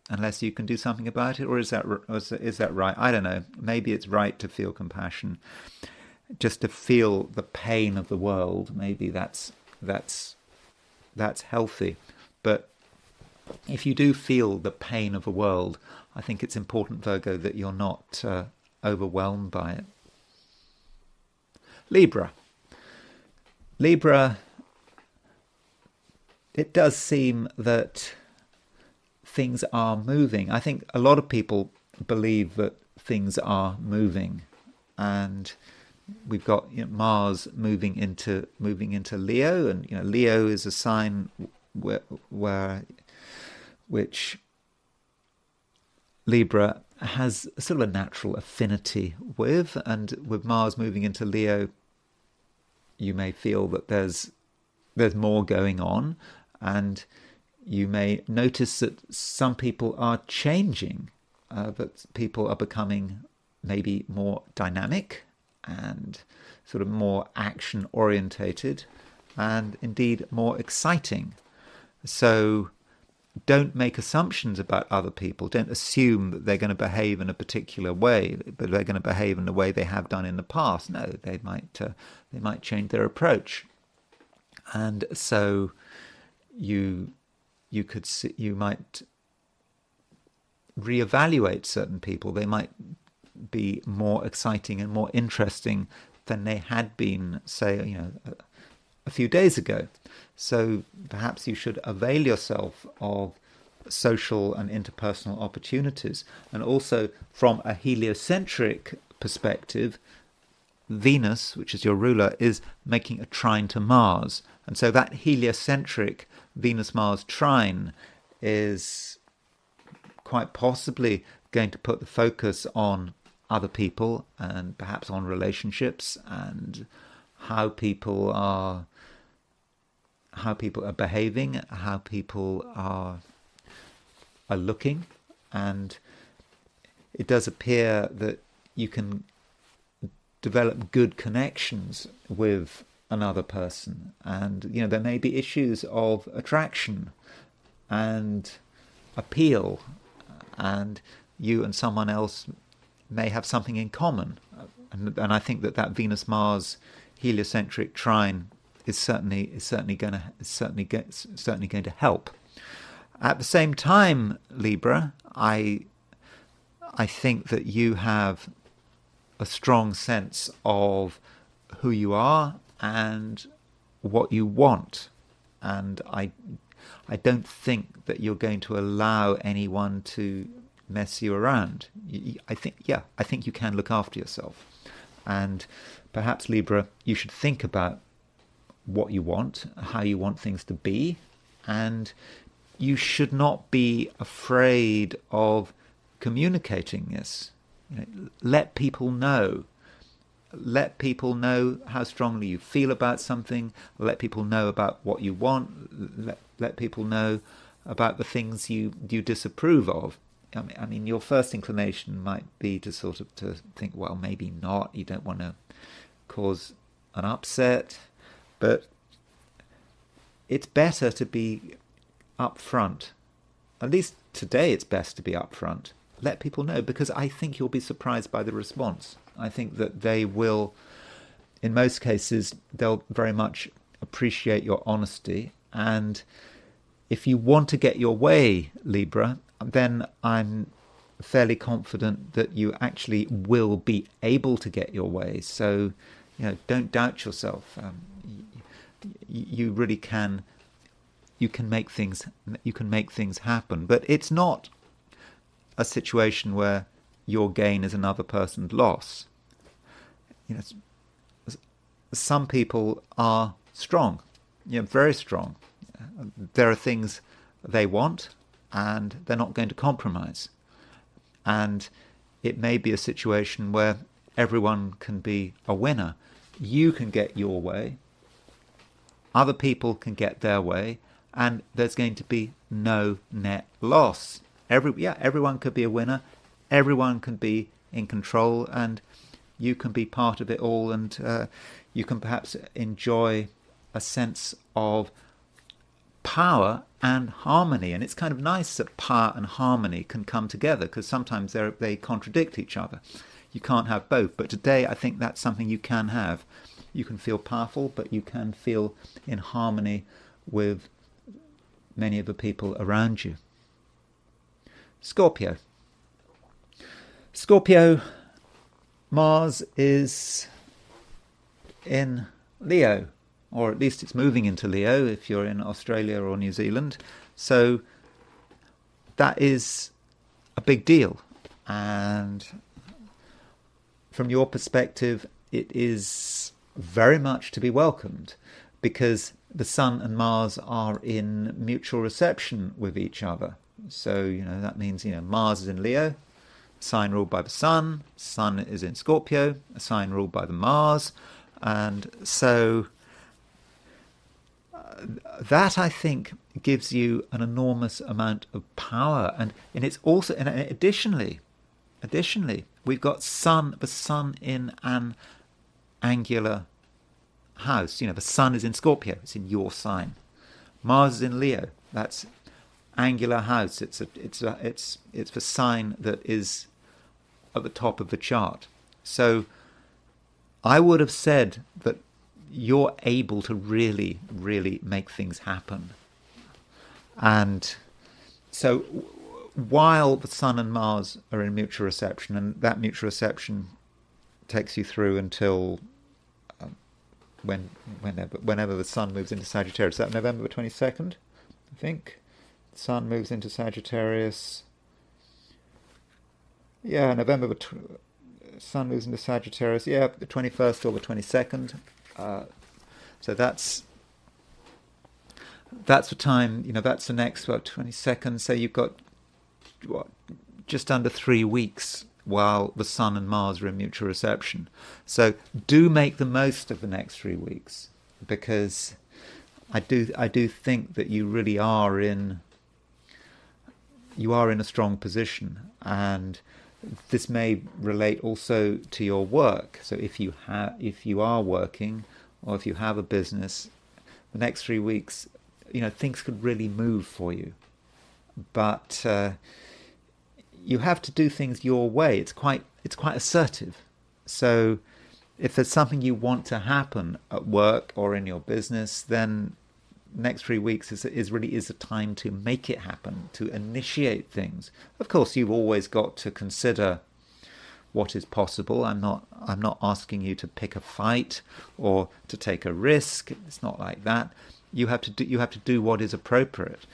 unless you can do something about it. Or is that right? I don't know. Maybe it's right to feel compassion, just to feel the pain of the world. Maybe that's healthy. But if you do feel the pain of the world, I think it's important, Virgo, that you're not overwhelmed by it. Libra, it does seem that things are moving. I think a lot of people believe that things are moving, and we've got Mars moving into Leo, and Leo is a sign which Libra has sort of a natural affinity with, and with Mars moving into Leo, you may feel that there's more going on, and you may notice that some people are changing, that people are becoming maybe more dynamic and sort of more action orientated, and indeed more exciting. So don't make assumptions about other people. Don't assume that they're going to behave in a particular way, but they're going to behave in the way they have done in the past. No, they might change their approach, and so you might reevaluate certain people. They might be more exciting and more interesting than they had been, say, a few days ago. So perhaps you should avail yourself of social and interpersonal opportunities. And also from a heliocentric perspective, Venus, which is your ruler, is making a trine to Mars. And so that heliocentric Venus-Mars trine is quite possibly going to put the focus on other people and perhaps on relationships and how people are behaving, how people are looking. And it does appear that you can develop good connections with another person, and there may be issues of attraction and appeal, and you and someone else may have something in common, and I think that Venus-Mars heliocentric trine is certainly going to help. At the same time, Libra, I think that you have a strong sense of who you are and what you want, and I don't think that you're going to allow anyone to mess you around. I think you can look after yourself, and perhaps, Libra, you should think about what you want, how you want things to be, and you should not be afraid of communicating this. Let people know. Let people know how strongly you feel about something. Let people know about what you want. Let people know about the things you disapprove of. I mean, your first inclination might be to think, well, maybe not. You don't want to cause an upset, but it's better to be upfront. At least today it's best to be upfront. Let people know, because I think you'll be surprised by the response. I think that they will, in most cases, they'll very much appreciate your honesty. And if you want to get your way, Libra, then I'm fairly confident that you actually will be able to get your way. So, don't doubt yourself. You really can. You can make things. You can make things happen. But it's not a situation where your gain is another person's loss. Some people are strong, very strong. There are things they want, and they're not going to compromise. And it may be a situation where everyone can be a winner. You can get your way, other people can get their way, and there's going to be no net loss. Everyone could be a winner, everyone can be in control, and you can be part of it all, and you can perhaps enjoy a sense of power and harmony. And it's kind of nice that power and harmony can come together, because sometimes they contradict each other. You can't have both, but today I think that's something you can have. You can feel powerful, but you can feel in harmony with many of the people around you. Scorpio. Scorpio, Mars is in Leo, or at least it's moving into Leo if you're in Australia or New Zealand. So that is a big deal. And from your perspective, it is very much to be welcomed, because the Sun and Mars are in mutual reception with each other. So, that means, Mars is in Leo, sign ruled by the Sun. Sun is in Scorpio, a sign ruled by the Mars. And so that, I think, gives you an enormous amount of power. And it's also, and additionally, we've got the Sun in an angular house. The Sun is in Scorpio, it's in your sign. Mars is in Leo, that's angular house. It's the sign that is at the top of the chart. So I would have said that you're able to really, really make things happen. And so while the Sun and Mars are in mutual reception, and that mutual reception takes you through until whenever the Sun moves into Sagittarius. Is that November the 22nd, I think? The Sun moves into Sagittarius. Yeah, November the Sun moves into Sagittarius. Yeah, the 21st or the 22nd. So that's the time, that's the next, 22nd. So you've got, just under 3 weeks while the Sun and Mars are in mutual reception. So do make the most of the next 3 weeks, because I do think that you really are in a strong position, and this may relate also to your work. So if you are working, or if you have a business, the next 3 weeks, things could really move for you. But you have to do things your way. It's quite assertive. So if there's something you want to happen at work or in your business, then next 3 weeks is really a time to make it happen, to initiate things. Of course, you've always got to consider what is possible. I'm not asking you to pick a fight or to take a risk. It's not like that. You have to do what is appropriate.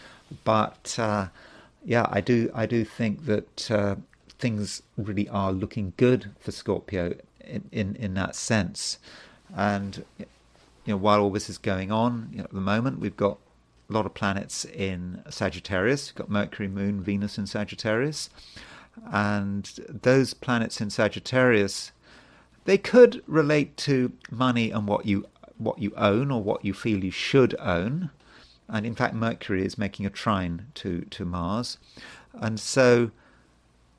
But I do think that things really are looking good for Scorpio in that sense. And while all this is going on, at the moment we've got a lot of planets in Sagittarius. We've got Mercury, Moon, Venus in Sagittarius. And those planets in Sagittarius, they could relate to money and what you own or what you feel you should own. And in fact, Mercury is making a trine to Mars. And so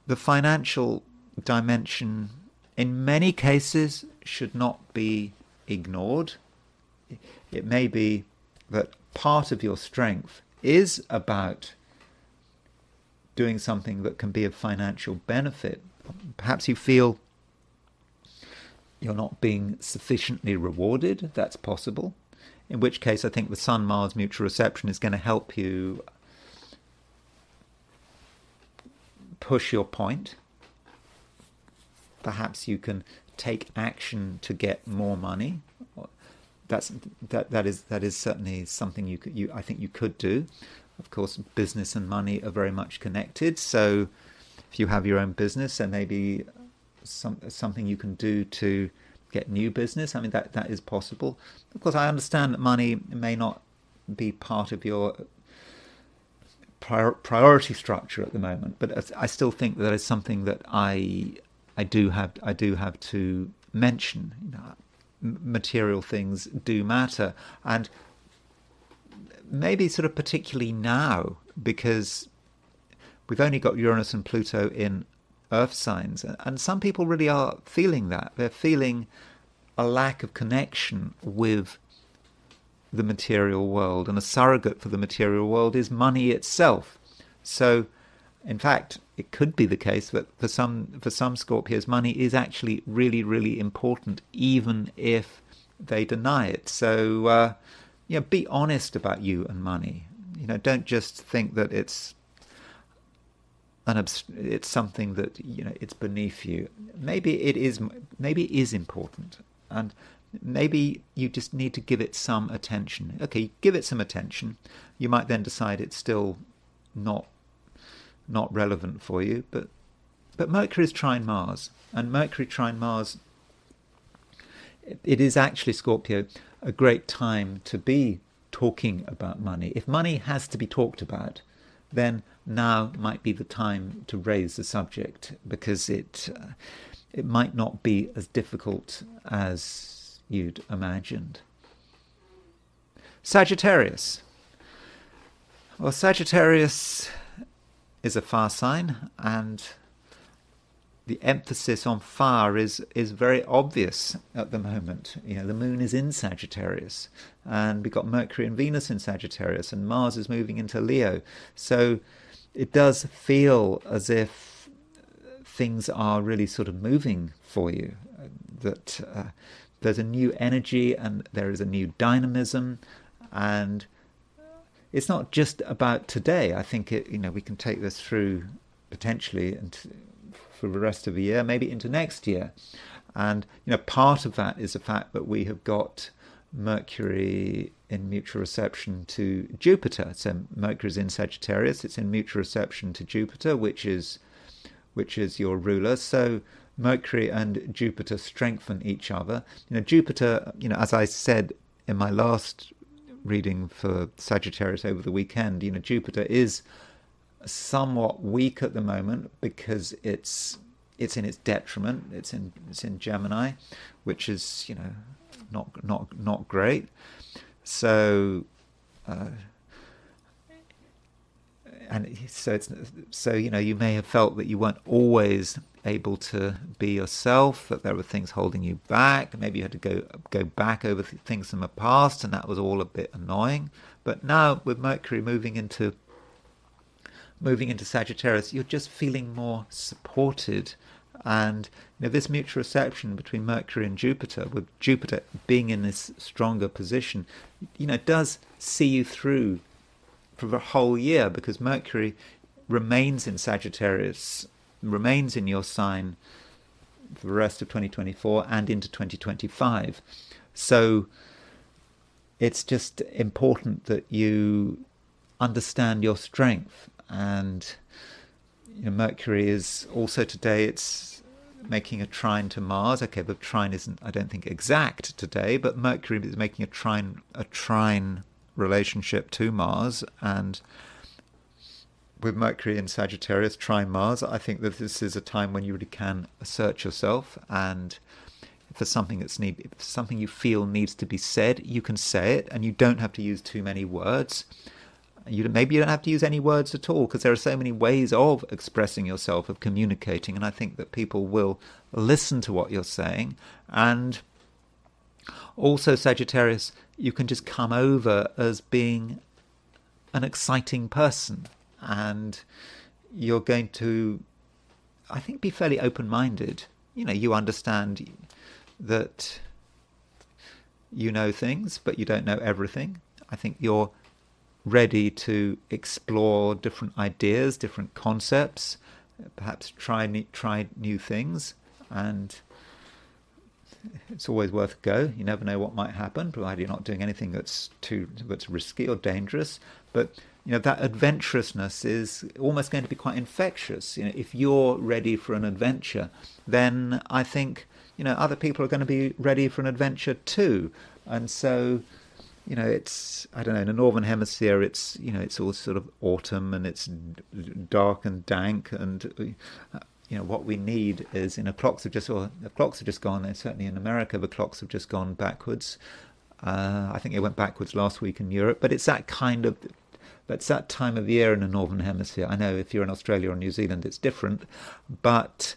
the financial dimension, in many cases, should not be ignored. It may be that part of your strength is about doing something that can be of financial benefit. Perhaps you feel you're not being sufficiently rewarded. That's possible. In which case, I think the Sun-Mars mutual reception is going to help you push your point. Perhaps you can take action to get more money. That is certainly something I think you could do. Of course, business and money are very much connected. So, if you have your own business, there may be something you can do to get new business. I mean, that is possible. Of course, I understand that money may not be part of your priority structure at the moment, but I still think that is something that I do have to mention. You know, material things do matter, and maybe sort of particularly now, because we've only got Uranus and Pluto in earth signs, and some people really are feeling that. They're feeling a lack of connection with the material world, and a surrogate for the material world is money itself. So, in fact, it could be the case that for some Scorpios, money is actually really, really important, even if they deny it. So, be honest about you and money. Don't just think that it's something that it's beneath you. Maybe it is important, and maybe you just need to give it some attention. Okay, give it some attention. You might then decide it's still not relevant for you, but Mercury is trine Mars, and Mercury trine Mars, it is actually, Scorpio, a great time to be talking about money. If money has to be talked about, then now might be the time to raise the subject, because it might not be as difficult as you'd imagined. Sagittarius. Well, Sagittarius is a fire sign, and the emphasis on fire is very obvious at the moment. The moon is in Sagittarius, and we've got Mercury and Venus in Sagittarius, and Mars is moving into Leo. So it does feel as if things are really sort of moving for you, that there's a new energy and there is a new dynamism, and it's not just about today. I think we can take this through potentially and for the rest of the year, maybe into next year. And part of that is the fact that we have got Mercury in mutual reception to Jupiter. So Mercury is in Sagittarius, it's in mutual reception to Jupiter, which is your ruler. So Mercury and Jupiter strengthen each other. Jupiter, as I said in my last reading for Sagittarius over the weekend, Jupiter is somewhat weak at the moment because it's in its detriment. It's in Gemini, which is not great. So you may have felt that you weren't always able to be yourself, that there were things holding you back. Maybe you had to go back over things from the past, and that was all a bit annoying. But now, with Mercury moving into Sagittarius, you're just feeling more supported. And this mutual reception between Mercury and Jupiter, with Jupiter being in this stronger position, does see you through for the whole year, because Mercury remains in Sagittarius, remains in your sign for the rest of 2024 and into 2025. So it's just important that you understand your strength. And Mercury is also today, it's making a trine to Mars. Okay, the trine isn't, I don't think, exact today, but Mercury is making a trine relationship to Mars. And with Mercury in Sagittarius, trine Mars, I think that this is a time when you really can assert yourself. And if there's something if something you feel needs to be said, you can say it, and you don't have to use too many words. Maybe you don't have to use any words at all, because there are so many ways of expressing yourself, of communicating, and I think that people will listen to what you're saying. And also, Sagittarius, you can just come over as being an exciting person, and you're going to, I think, be fairly open-minded. You understand that you know things, but you don't know everything. I think you're ready to explore different ideas, different concepts, perhaps try new things, and it's always worth a go. You never know what might happen, provided you're not doing anything that's risky or dangerous. But that adventurousness is almost going to be quite infectious. If you're ready for an adventure, then I think other people are going to be ready for an adventure too. And so it's, I don't know, in the northern hemisphere, it's it's all sort of autumn, and it's dark and dank, and what we need is, the clocks have just gone. And certainly in America, the clocks have just gone backwards. I think it went backwards last week in Europe, but it's that time of year in the northern hemisphere. I know if you're in Australia or New Zealand, it's different, but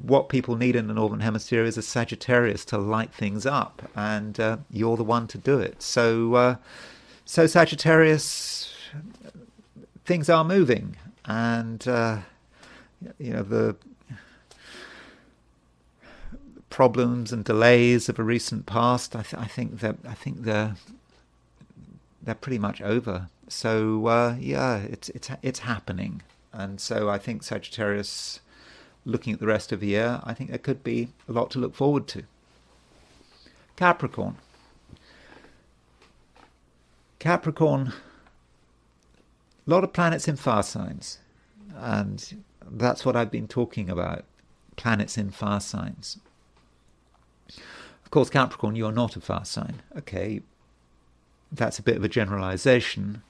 what people need in the northern hemisphere is a Sagittarius to light things up, and you're the one to do it. So Sagittarius, things are moving, and the problems and delays of a recent past, I think they're pretty much over. So it's happening, and so I think Sagittarius, looking at the rest of the year, I think there could be a lot to look forward to. Capricorn, a lot of planets in fire signs, and that's what I've been talking about, planets in fire signs. Of course, Capricorn, you're not a fire sign. Okay, that's a bit of a generalization,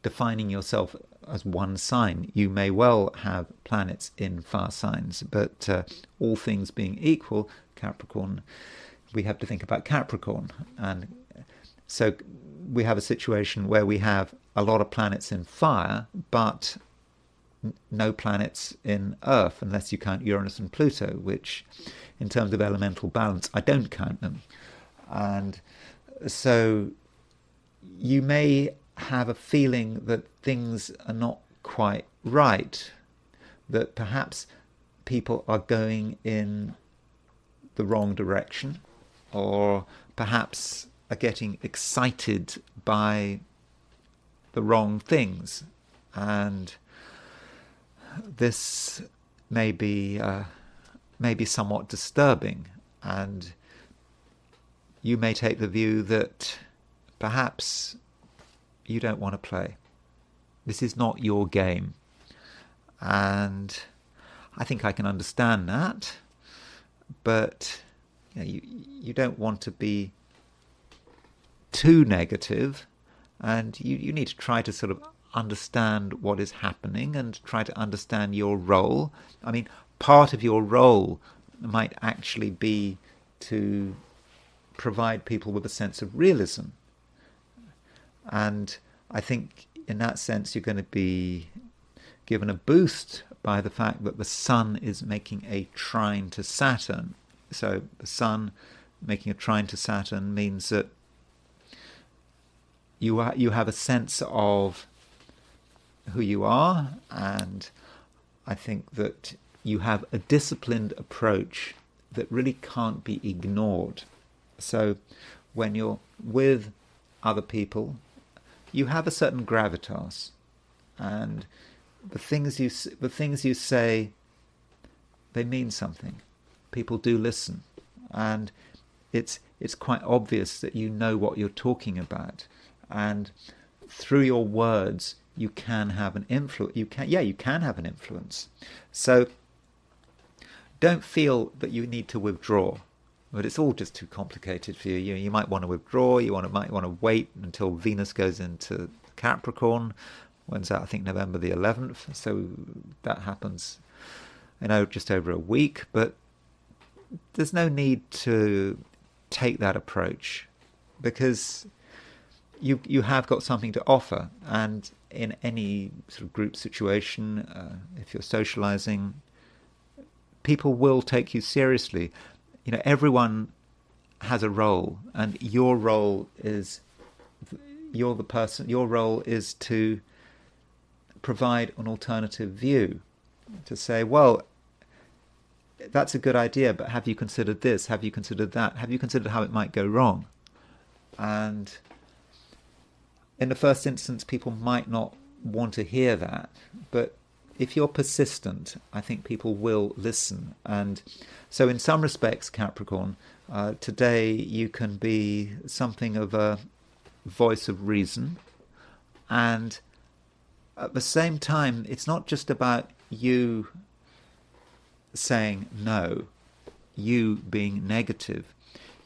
defining yourself as one sign. You may well have planets in fire signs, but all things being equal, Capricorn, we have to think about Capricorn. And so we have a situation where we have a lot of planets in fire, but no planets in Earth, unless you count Uranus and Pluto, which in terms of elemental balance, I don't count them. And so you may have a feeling that things are not quite right, that perhaps people are going in the wrong direction, or perhaps are getting excited by the wrong things, and this may be somewhat disturbing, and you may take the view that perhaps you don't want to play. This is not your game. And I think I can understand that, but you don't want to be too negative, and you need to try to sort of understand what is happening and try to understand your role. I mean, part of your role might actually be to provide people with a sense of realism. And I think in that sense you're going to be given a boost by the fact that the Sun is making a trine to Saturn. So the Sun making a trine to Saturn means that you have a sense of who you are, and I think that you have a disciplined approach that really can't be ignored. So when you're with other people, you have a certain gravitas, and the things you say, they mean something. People do listen, and it's quite obvious that you know what you're talking about, and through your words you can have an influence. You can have an influence. So don't feel that you need to withdraw. But it's all just too complicated for you. You might want to withdraw. Might want to wait until Venus goes into Capricorn. When's that? I think November the 11th. So that happens, just over a week. But there's no need to take that approach, because you have got something to offer. And in any sort of group situation, if you're socializing, people will take you seriously. Everyone has a role, and your role is, you're the person, your role is to provide an alternative view, to say, well, that's a good idea, but have you considered this? Have you considered that? Have you considered how it might go wrong? And in the first instance, people might not want to hear that, but if you're persistent, I think people will listen. And so in some respects, Capricorn, today you can be something of a voice of reason, and at the same time, it's not just about you saying no, you being negative.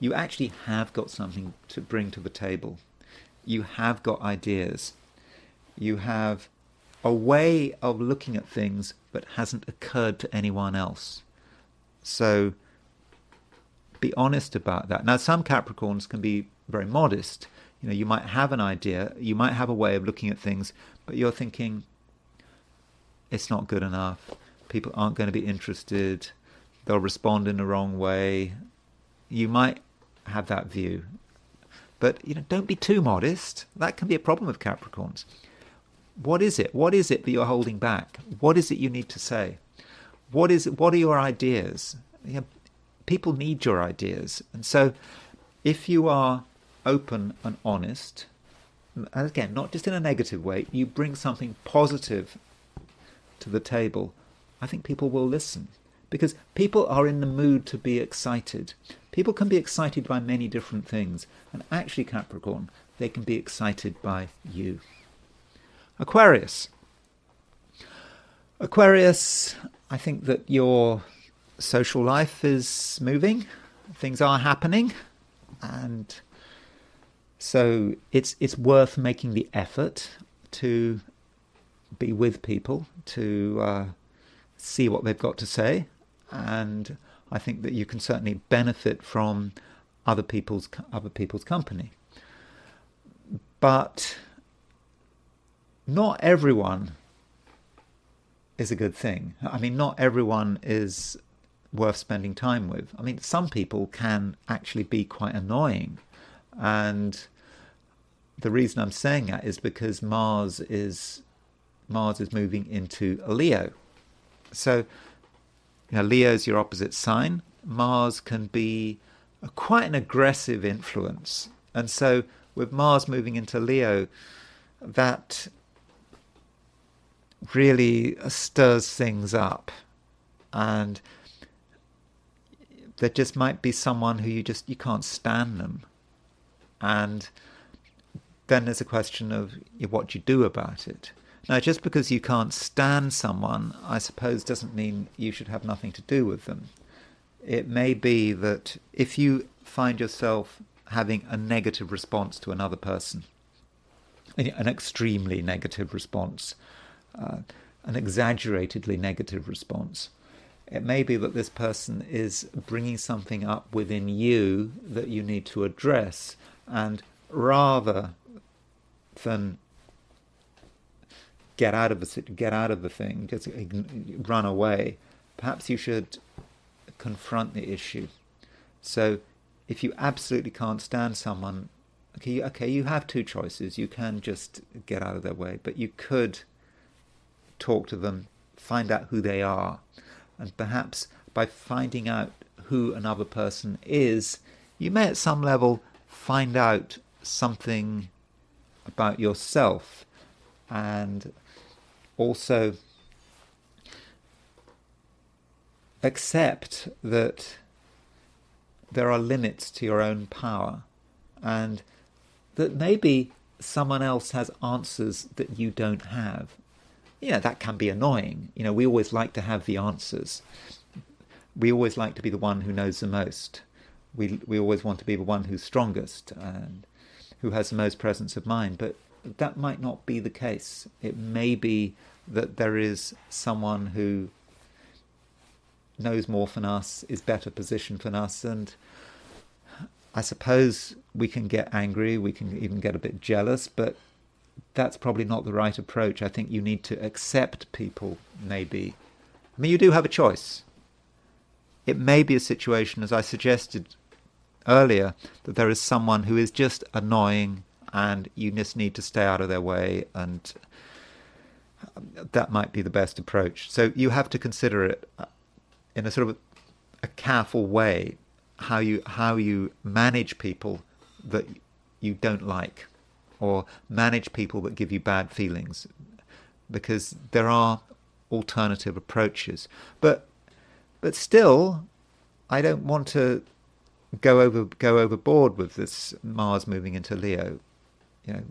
You actually have got something to bring to the table. You have got ideas. You have a way of looking at things that hasn't occurred to anyone else. So be honest about that. Now, some Capricorns can be very modest. You know, you might have an idea, you might have a way of looking at things, but you're thinking, it's not good enough. People aren't going to be interested. They'll respond in the wrong way. You might have that view. But, you know, don't be too modest. That can be a problem with Capricorns. What is it? What is it that you're holding back? What is it you need to say? What are your ideas? You know, people need your ideas. And so if you are open and honest, and again, not just in a negative way, you bring something positive to the table, I think people will listen. Because people are in the mood to be excited. People can be excited by many different things. And actually, Capricorn, they can be excited by you. Aquarius. Aquarius, I think that your social life is moving. Things are happening. And so it's worth making the effort to be with people, to see what they've got to say. And I think that you can certainly benefit from other people's company. But not everyone is a good thing. I mean, not everyone is worth spending time with. I mean, some people can actually be quite annoying. And the reason I'm saying that is because Mars is moving into a Leo. So, you know, Leo's your opposite sign. Mars can be quite an aggressive influence. And so with Mars moving into Leo, that really stirs things up. And there just might be someone who you can't stand them. And then there's a question of what you do about it. Now, just because you can't stand someone, I suppose, doesn't mean you should have nothing to do with them. It may be that if you find yourself having a negative response to another person, an extremely negative response, an exaggeratedly negative response, it may be that this person is bringing something up within you that you need to address, and rather than get out of the thing, just run away, perhaps you should confront the issue. So if you absolutely can't stand someone, okay, you have two choices. You can just get out of their way, but you could talk to them, find out who they are, and perhaps by finding out who another person is, you may at some level find out something about yourself, and also accept that there are limits to your own power, and that maybe someone else has answers that you don't have. Yeah, that can be annoying. You know, we always like to have the answers. We always like to be the one who knows the most. We always want to be the one who's strongest and who has the most presence of mind. But that might not be the case. It may be that there is someone who knows more than us, is better positioned than us, and I suppose we can get angry, we can even get a bit jealous, but that's probably not the right approach. I think you need to accept people, maybe. I mean, you do have a choice. It may be a situation, as I suggested earlier, that there is someone who is just annoying and you just need to stay out of their way, and that might be the best approach. So you have to consider it in a sort of a careful way, how you manage people that you don't like, or manage people that give you bad feelings, because there are alternative approaches. But still, I don't want to go overboard with this Mars moving into Leo. You know,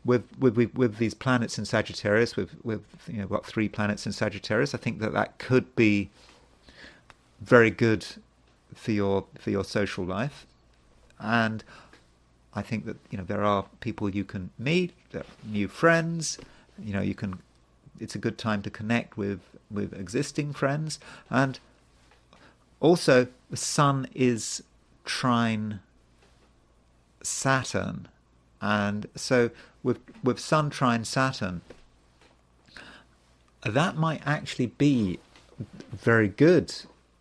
with these planets in Sagittarius, with got 3 planets in Sagittarius, I think that could be very good for your social life, and I think that there are people you can meet, new friends. It's a good time to connect with existing friends, and also the Sun is trine Saturn, and so with Sun trine Saturn, that might actually be very good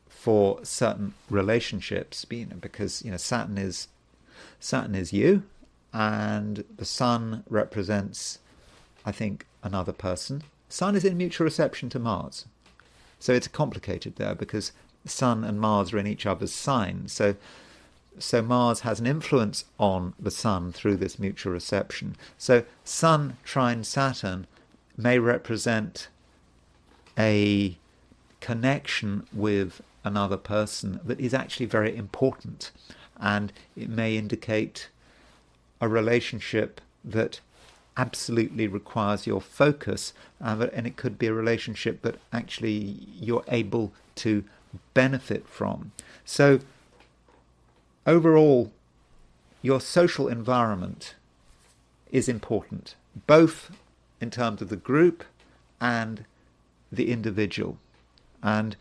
for certain relationships, because Saturn is you, and the Sun represents, I think, another person. Sun is in mutual reception to Mars, so it's complicated there because Sun and Mars are in each other's signs. So Mars has an influence on the Sun through this mutual reception. So Sun trine Saturn may represent a connection with another person that is actually very important, and it may indicate a relationship that absolutely requires your focus, and it could be a relationship that actually you're able to benefit from. So overall, your social environment is important, both in terms of the group and the individual. And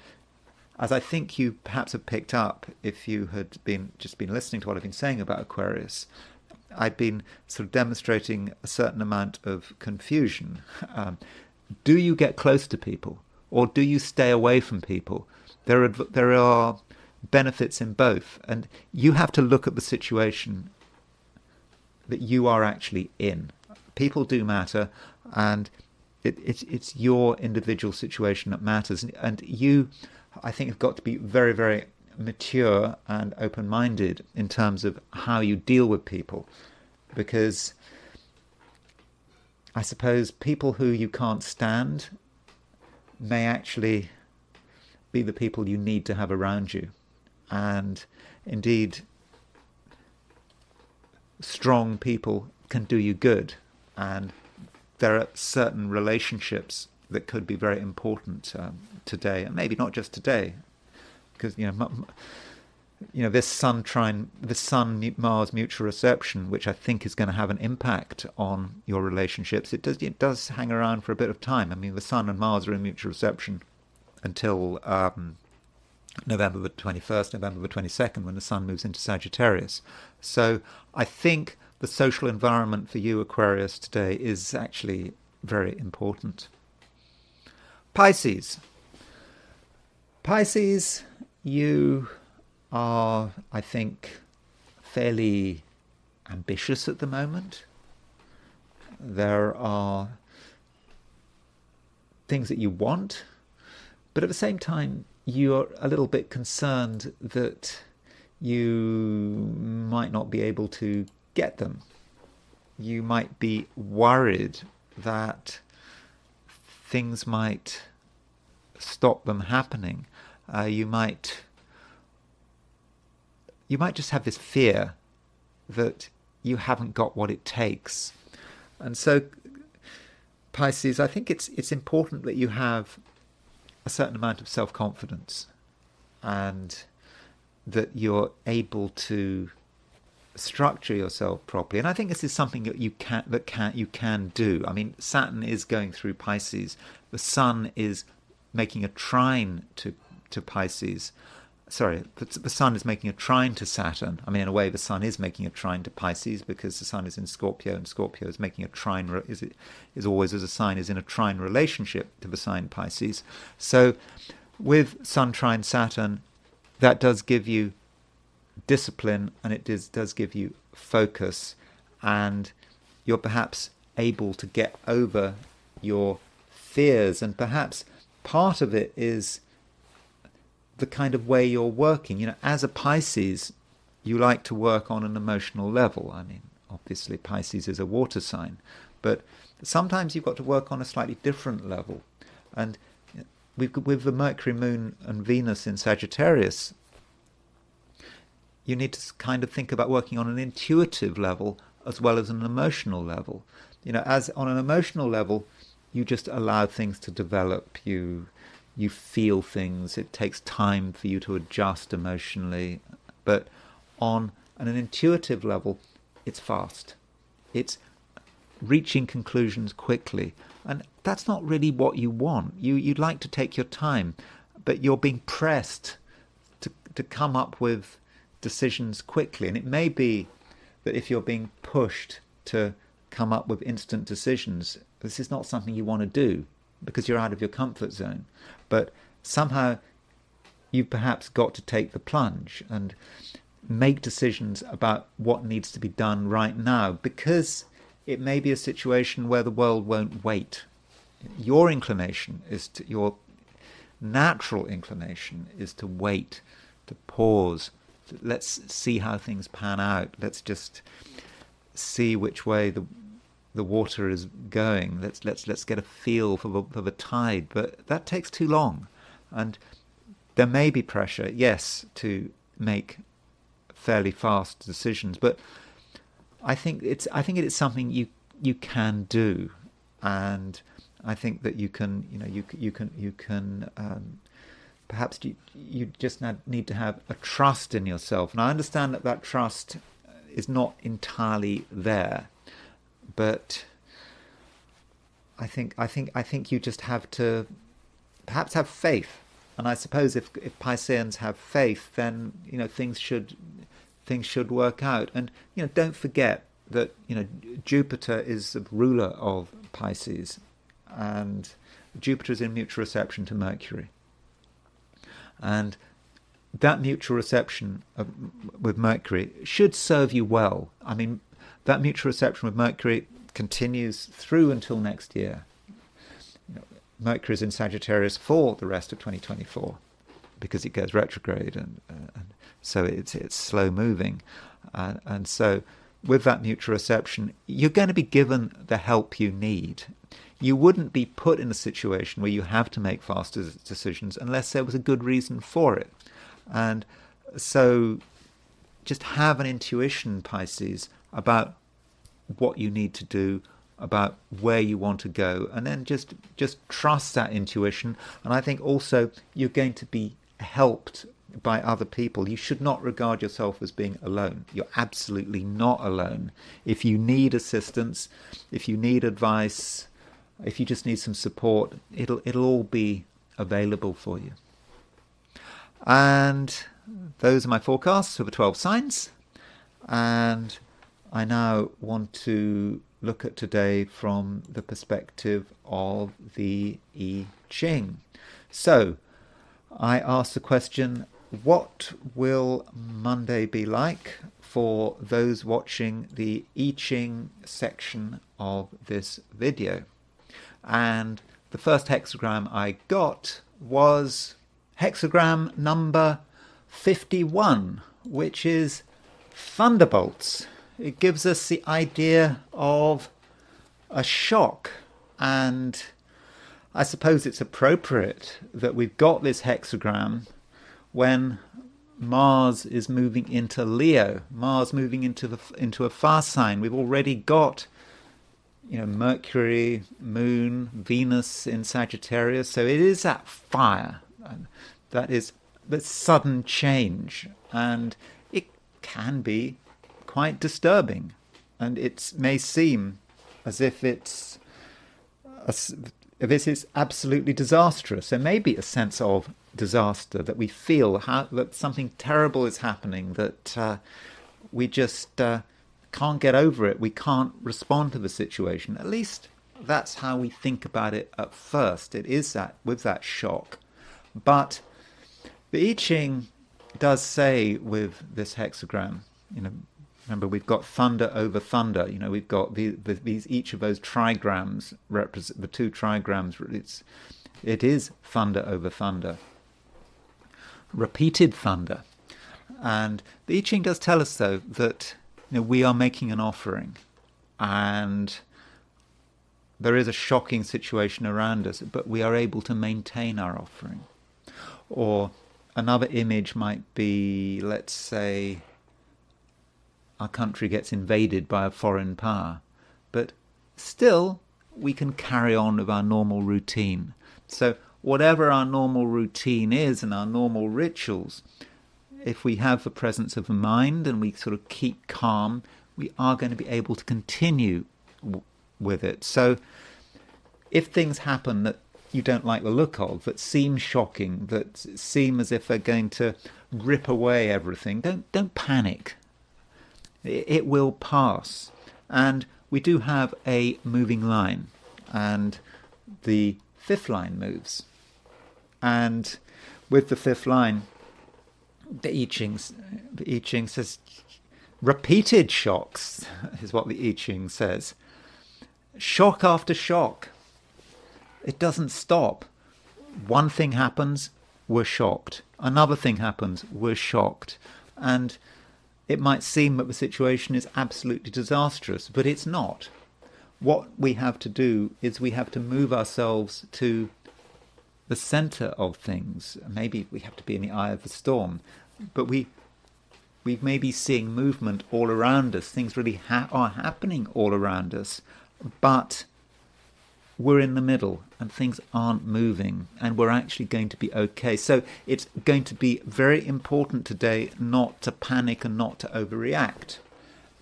as I think you perhaps have picked up, if you had just been listening to what I've been saying about Aquarius, I've been sort of demonstrating a certain amount of confusion. Do you get close to people, or do you stay away from people? There are benefits in both, and you have to look at the situation that you are actually in. People do matter, and it's your individual situation that matters, and you, I think, have got to be very, very mature and open-minded in terms of how you deal with people, because I suppose people who you can't stand may actually be the people you need to have around you. And indeed, strong people can do you good, and there are certain relationships that could be very important today, and maybe not just today, because this Sun Mars mutual reception, which I think is going to have an impact on your relationships. It does hang around for a bit of time. I mean, the Sun and Mars are in mutual reception until November the 21st, November the 22nd, when the Sun moves into Sagittarius. So I think the social environment for you, Aquarius, today is actually very important. Pisces. Pisces, you are, I think, fairly ambitious at the moment. There are things that you want, but at the same time, you're a little bit concerned that you might not be able to get them. You might be worried that things might stop them happening. You might just have this fear that you haven't got what it takes. And so, Pisces, I think it's important that you have a certain amount of self-confidence, and that you're able to structure yourself properly. And I think this is something that you can do. I mean, Saturn is going through Pisces. The Sun is making a trine to Pisces. Sorry, the Sun is making a trine to Saturn. I mean, in a way, the Sun is making a trine to Pisces because the Sun is in Scorpio, and Scorpio is making a trine, is always, as a sign, is in a trine relationship to the sign Pisces. So with Sun trine Saturn, that does give you discipline, and it does give you focus, and you're perhaps able to get over your fears. And perhaps part of it is the kind of way you're working. You know, as a Pisces, you like to work on an emotional level. I mean, obviously Pisces is a water sign, but sometimes you've got to work on a slightly different level. And with the Mercury, Moon and Venus in Sagittarius, you need to kind of think about working on an intuitive level as well as an emotional level. You know, as on an emotional level, you just allow things to develop. You feel things. It takes time for you to adjust emotionally. But on an intuitive level, it's fast. It's reaching conclusions quickly. And that's not really what you want. You'd like to take your time, but you're being pressed to come up with decisions quickly. And it may be that if you're being pushed to come up with instant decisions, this is not something you want to do because you're out of your comfort zone. But somehow you've perhaps got to take the plunge and make decisions about what needs to be done right now, because it may be a situation where the world won't wait. Your inclination is to, your natural inclination is to wait, to pause. Let's see how things pan out. Let's just see which way the water is going. Let's get a feel for the tide. But that takes too long, and there may be pressure, yes, to make fairly fast decisions. But I think it is something you can do, and I think that you can. You can. Perhaps you just need to have a trust in yourself. And I understand that trust is not entirely there, but I think you just have to perhaps have faith. And I suppose if Pisceans have faith, then things should work out. And don't forget that Jupiter is the ruler of Pisces, and Jupiter is in mutual reception to Mercury. And that mutual reception with Mercury should serve you well. I mean, that mutual reception with Mercury continues through until next year. Mercury is in Sagittarius for the rest of 2024 because it goes retrograde, and so it's slow moving. And so with that mutual reception, you're going to be given the help you need. You wouldn't be put in a situation where you have to make fast decisions unless there was a good reason for it. And so just have an intuition, Pisces, about what you need to do, about where you want to go, and then just trust that intuition. And I think also you're going to be helped by other people. You should not regard yourself as being alone. You're absolutely not alone. If you need assistance, if you need advice, if you just need some support, it'll all be available for you. And those are my forecasts for the 12 signs. And I now want to look at today from the perspective of the I Ching. So I asked the question, what will Monday be like for those watching the I Ching section of this video? And the first hexagram I got was hexagram number 51, which is thunderbolts. It gives us the idea of a shock, and I suppose it's appropriate that we've got this hexagram when Mars is moving into Leo, Mars moving into a fire sign. We've already got Mercury, Moon, Venus in Sagittarius. So it is that fire, and that is the sudden change, and it can be quite disturbing, and it may seem as if this is absolutely disastrous. There may be a sense of disaster that we feel, that something terrible is happening, that we just can't get over it. We can't respond to the situation. At least that's how we think about it at first. It is that, with that shock. But the I Ching does say with this hexagram, remember we've got thunder over thunder. We've got these each of those trigrams represent the two trigrams. It is thunder over thunder, repeated thunder. And the I Ching does tell us, though, that we are making an offering, and there is a shocking situation around us, but we are able to maintain our offering. Or another image might be, let's say, our country gets invaded by a foreign power, but still we can carry on with our normal routine. So whatever our normal routine is and our normal rituals, if we have the presence of mind and we sort of keep calm, we are going to be able to continue with it. So if things happen that you don't like the look of, that seem shocking, that seem as if they're going to rip away everything, don't panic. It will pass. And we do have a moving line, and the fifth line moves. And with the fifth line, the I Ching says repeated shocks is what the I Ching says. Shock after shock. It doesn't stop. One thing happens, we're shocked. Another thing happens, we're shocked. And it might seem that the situation is absolutely disastrous, but it's not. What we have to do is we have to move ourselves to the centre of things. Maybe we have to be in the eye of the storm, but we may be seeing movement all around us. Things really are happening all around us, but we're in the middle and things aren't moving, and we're actually going to be okay. So it's going to be very important today not to panic and not to overreact,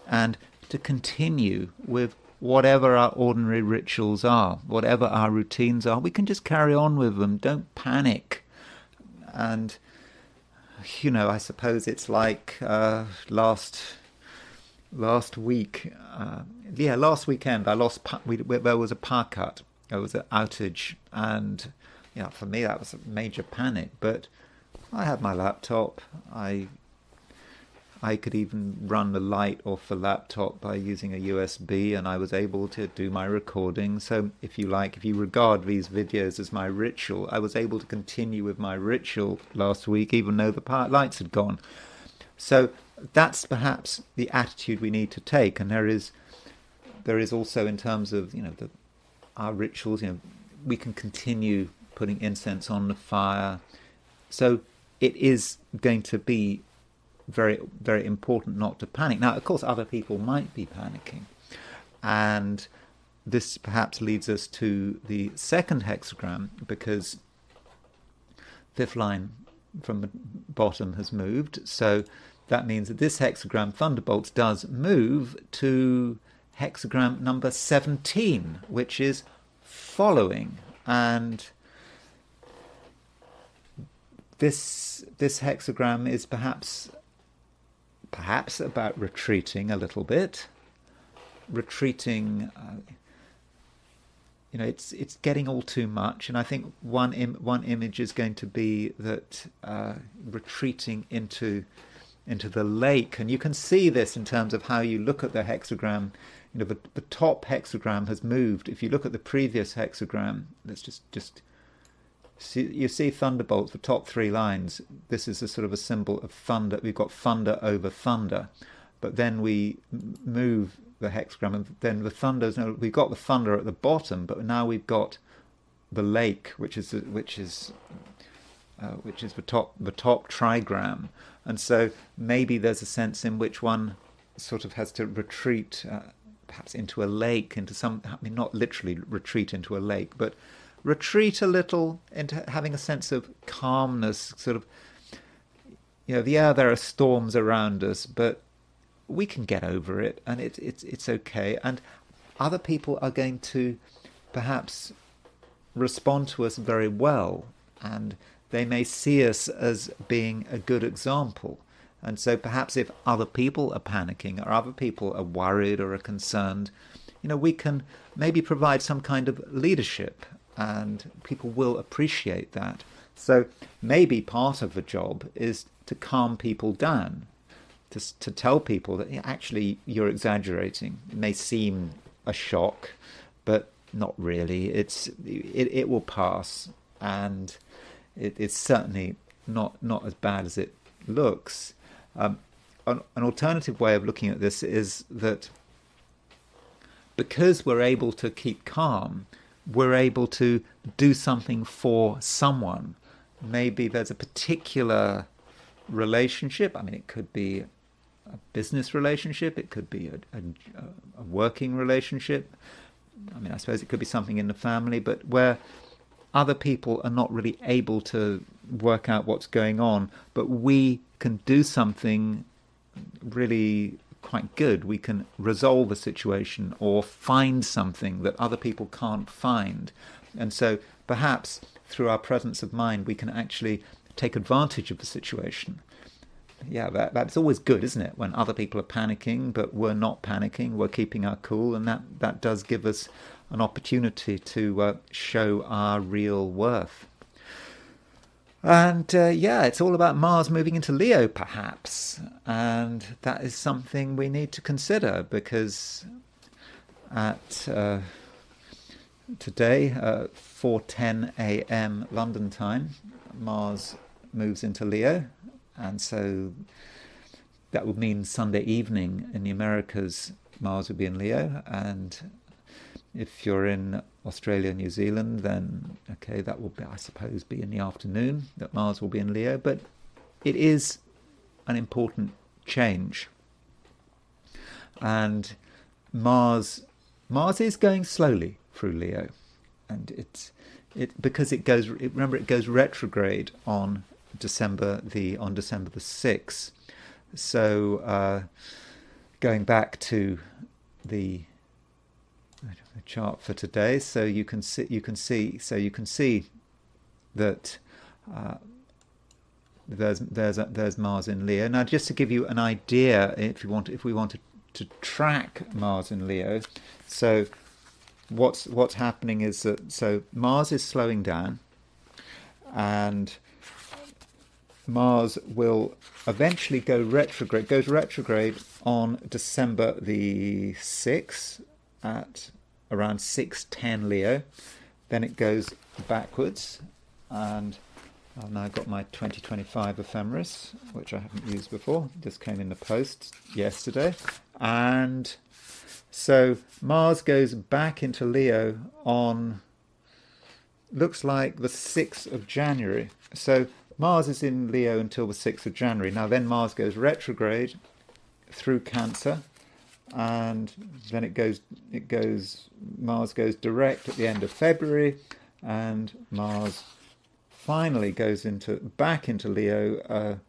and to continue with whatever our ordinary rituals are, whatever our routines are. We can just carry on with them. Don't panic. And I suppose it's like last week. Last weekend I lost. There was a power cut. There was an outage, and for me that was a major panic. But I had my laptop. I could even run the light off the laptop by using a USB, and I was able to do my recording. So if you regard these videos as my ritual, I was able to continue with my ritual last week, even though the lights had gone. So that's perhaps the attitude we need to take. And there is also, in terms of our rituals, we can continue putting incense on the fire. So it is going to be very, very important not to panic. Now, of course, other people might be panicking, and this perhaps leads us to the second hexagram, because fifth line from the bottom has moved. So that means that this hexagram, Thunderbolts, does move to hexagram number 17, which is following. And this hexagram is perhaps about retreating a little bit. Retreating, it's getting all too much, and I think one image is going to be that retreating into the lake. And you can see this in terms of how you look at the hexagram. The top hexagram has moved. If you look at the previous hexagram, let's just see, you see Thunderbolts, the top three lines. This is a sort of a symbol of thunder. We've got thunder over thunder, but then we move the hexagram, and then the thunders. No, we've got the thunder at the bottom, but now we've got the lake, which is the top trigram. And so maybe there's a sense in which one sort of has to retreat, perhaps into a lake, not literally retreat into a lake, but retreat a little into having a sense of calmness, sort of, there are storms around us, but we can get over it, and it's okay. And other people are going to perhaps respond to us very well, and they may see us as being a good example. And so perhaps if other people are panicking, or other people are worried or are concerned, we can maybe provide some kind of leadership, and people will appreciate that. So maybe part of the job is to calm people down, to tell people that actually you're exaggerating. It may seem a shock, but not really. It will pass, and it's certainly not as bad as it looks. An alternative way of looking at this is that because we're able to keep calm, we're able to do something for someone. Maybe there's a particular relationship. I mean, it could be a business relationship, it could be a working relationship. I mean, I suppose it could be something in the family, but where other people are not really able to work out what's going on, but we can do something really quite good. We can resolve a situation or find something that other people can't find. And so perhaps through our presence of mind, we can actually take advantage of the situation. Yeah, that's always good, isn't it? When other people are panicking, but we're not panicking, we're keeping our cool, and that does give us an opportunity to show our real worth. And yeah, it's all about Mars moving into Leo, perhaps. And that is something we need to consider, because at today, 4:10 a.m. London time, Mars moves into Leo. And so that would mean Sunday evening in the Americas, Mars would be in Leo. And if you're in Australia, New Zealand, then, okay, that will be, I suppose, be in the afternoon that Mars will be in Leo. But it is an important change. And Mars is going slowly through Leo. And because it goes, remember, it goes retrograde on December the 6th. So going back to the chart for today, so you can see that there's Mars in Leo. Now, just to give you an idea, if we wanted to track Mars in Leo, so what's happening is that Mars is slowing down, and Mars will eventually goes retrograde on December the 6th at around 6:10 Leo. Then it goes backwards, and I've now got my 2025 ephemeris, which I haven't used before. Just came in the post yesterday. And so Mars goes back into Leo on, looks like the 6th of January. So Mars is in Leo until the 6th of January. Now then Mars goes retrograde through Cancer, and then Mars goes direct at the end of February, and Mars finally goes back into Leo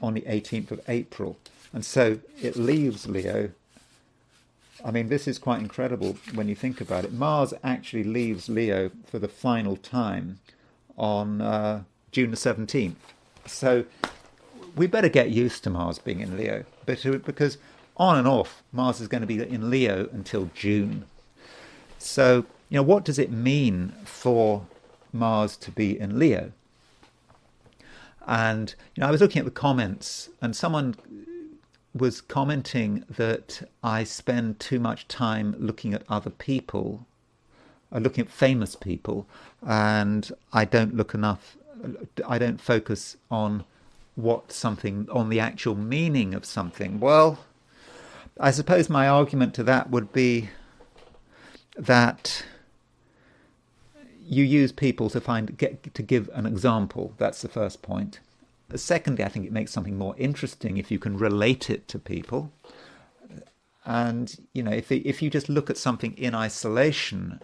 on the 18th of April. And so it leaves Leo. I mean, this is quite incredible when you think about it. Mars actually leaves Leo for the final time on June the 17th. So we better get used to Mars being in Leo, because on and off, Mars is going to be in Leo until June. So, what does it mean for Mars to be in Leo? And, I was looking at the comments, and someone was commenting that I spend too much time looking at other people, looking at famous people, and I don't focus on the actual meaning of something. Well, I suppose my argument to that would be that you use people to give an example. That's the first point. Secondly, I think it makes something more interesting if you can relate it to people. And, if you just look at something in isolation,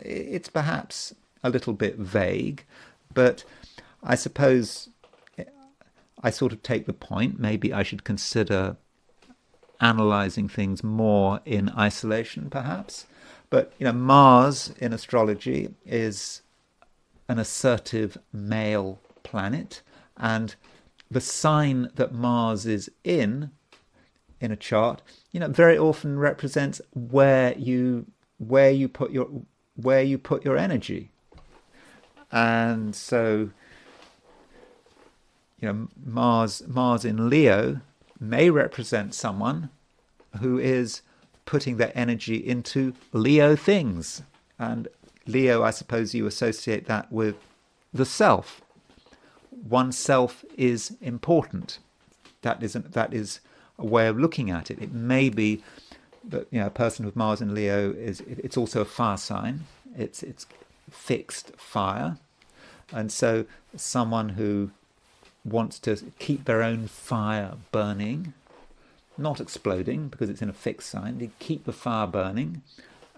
it's perhaps a little bit vague, but I suppose I sort of take the point. Maybe I should consider analysing things more in isolation, perhaps. But, Mars in astrology is an assertive male planet, and the sign that Mars is in a chart, very often represents where you put your energy. And so Mars in Leo may represent someone who is putting their energy into Leo things. And Leo, I suppose you associate that with the self. Oneself is important. That is a way of looking at it. It may be that a person with Mars in Leo it's also a fire sign. It's fixed fire, and so someone who wants to keep their own fire burning, not exploding because it's in a fixed sign. They keep the fire burning,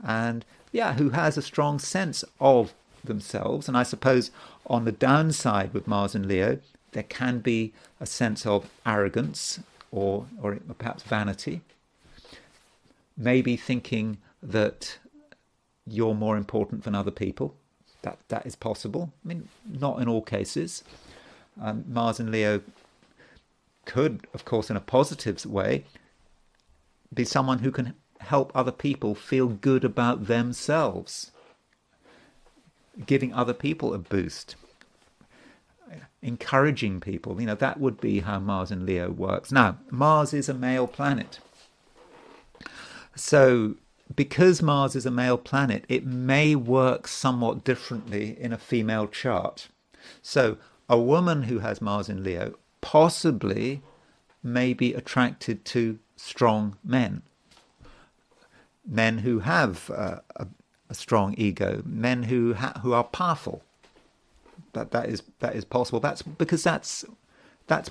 and who has a strong sense of themselves. And I suppose on the downside with Mars and Leo, there can be a sense of arrogance or perhaps vanity. Maybe thinking that you're more important than other people. That is possible. I mean, not in all cases. Mars and Leo could, of course, in a positive way, be someone who can help other people feel good about themselves, giving other people a boost, encouraging people. That would be how Mars and Leo works. Now, Mars is a male planet. So because Mars is a male planet, it may work somewhat differently in a female chart. So a woman who has Mars in Leo possibly may be attracted to strong men who have a strong ego, men who are powerful. That is possible. That's because that's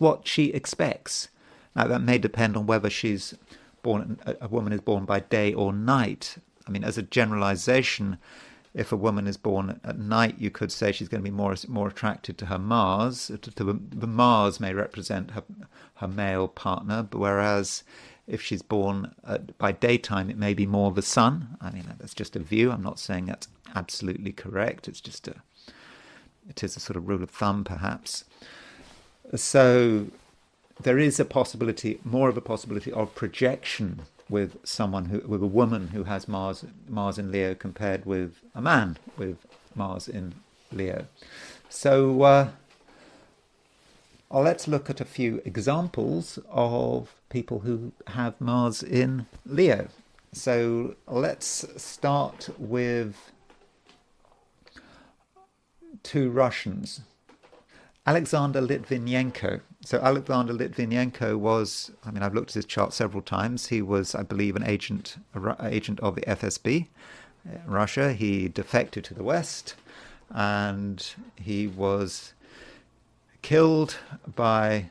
what she expects. Now that may depend on whether she's a woman is born by day or night. I mean, as a generalization, if a woman is born at night, you could say she's going to be more attracted to her Mars. The Mars may represent her male partner, whereas if she's born by daytime, it may be more the sun. I mean, that's just a view. I'm not saying that's absolutely correct. It is a sort of rule of thumb, perhaps. So there is more of a possibility of projection with with a woman who has Mars in Leo compared with a man with Mars in Leo. So let's look at a few examples of people who have Mars in Leo. So let's start with two Russians. Alexander Litvinenko. So Alexander Litvinenko was, I've looked at his chart several times. He was, I believe, an agent of the FSB, Russia. He defected to the West, and he was killed by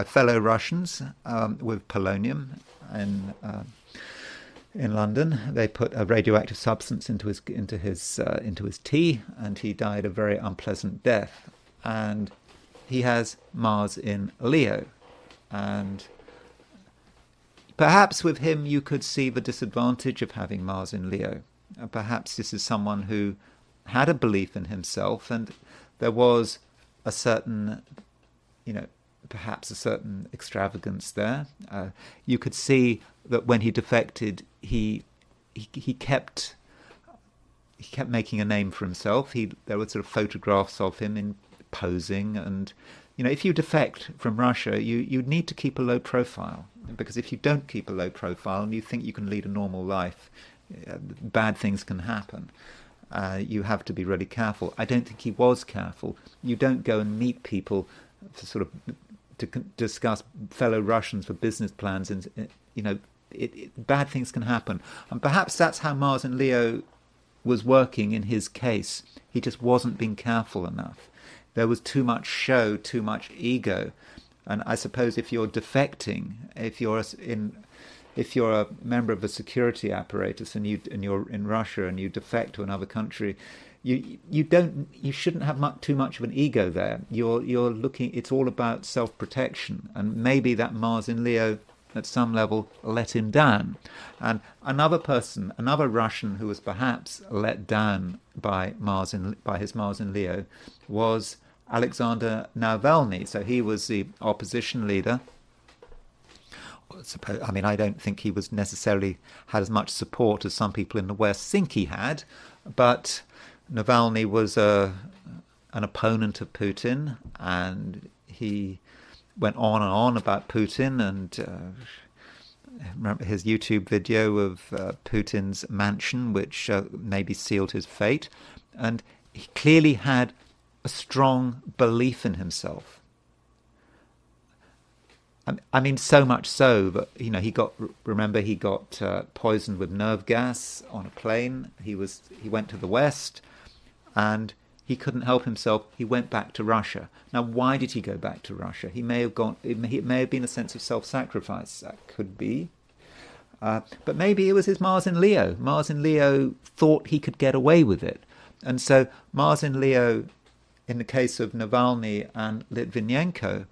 fellow Russians with polonium in London. They put a radioactive substance into his tea, and he died a very unpleasant death. And he has Mars in Leo, and perhaps with him you could see the disadvantage of having Mars in Leo. Perhaps this is someone who had a belief in himself, and there was a certain, perhaps a certain extravagance there. You could see that when he defected, he kept making a name for himself. There were sort of photographs of him in posing, and if you defect from Russia, you need to keep a low profile, because if you don't keep a low profile and you think you can lead a normal life, bad things can happen. You have to be really careful. I don't think he was careful. You don't go and meet people to discuss fellow Russians for business plans, and bad things can happen. And perhaps that's how Mars and Leo was working in his case. He just wasn't being careful enough. There was too much show, too much ego. And I suppose if you're defecting, if you're a member of a security apparatus and you're in Russia and you defect to another country, you shouldn't have too much of an ego there. You're looking. It's all about self-protection, and maybe that Mars in Leo at some level let him down. And another Russian who was perhaps let down by his Mars in Leo was Alexander Navalny. So he was the opposition leader. I don't think he was necessarily had as much support as some people in the West think he had, but Navalny was an opponent of Putin, and he went on and on about Putin, and remember his YouTube video of Putin's mansion, which maybe sealed his fate. And he clearly had a strong belief in himself. I mean, so much so that, he got poisoned with nerve gas on a plane. He went to the West, and he couldn't help himself. He went back to Russia. Now, why did he go back to Russia? He may have gone. It may have been a sense of self-sacrifice. That could be. But maybe it was his Mars in Leo. Mars in Leo thought he could get away with it. And so Mars in Leo, in the case of Navalny and Litvinenko,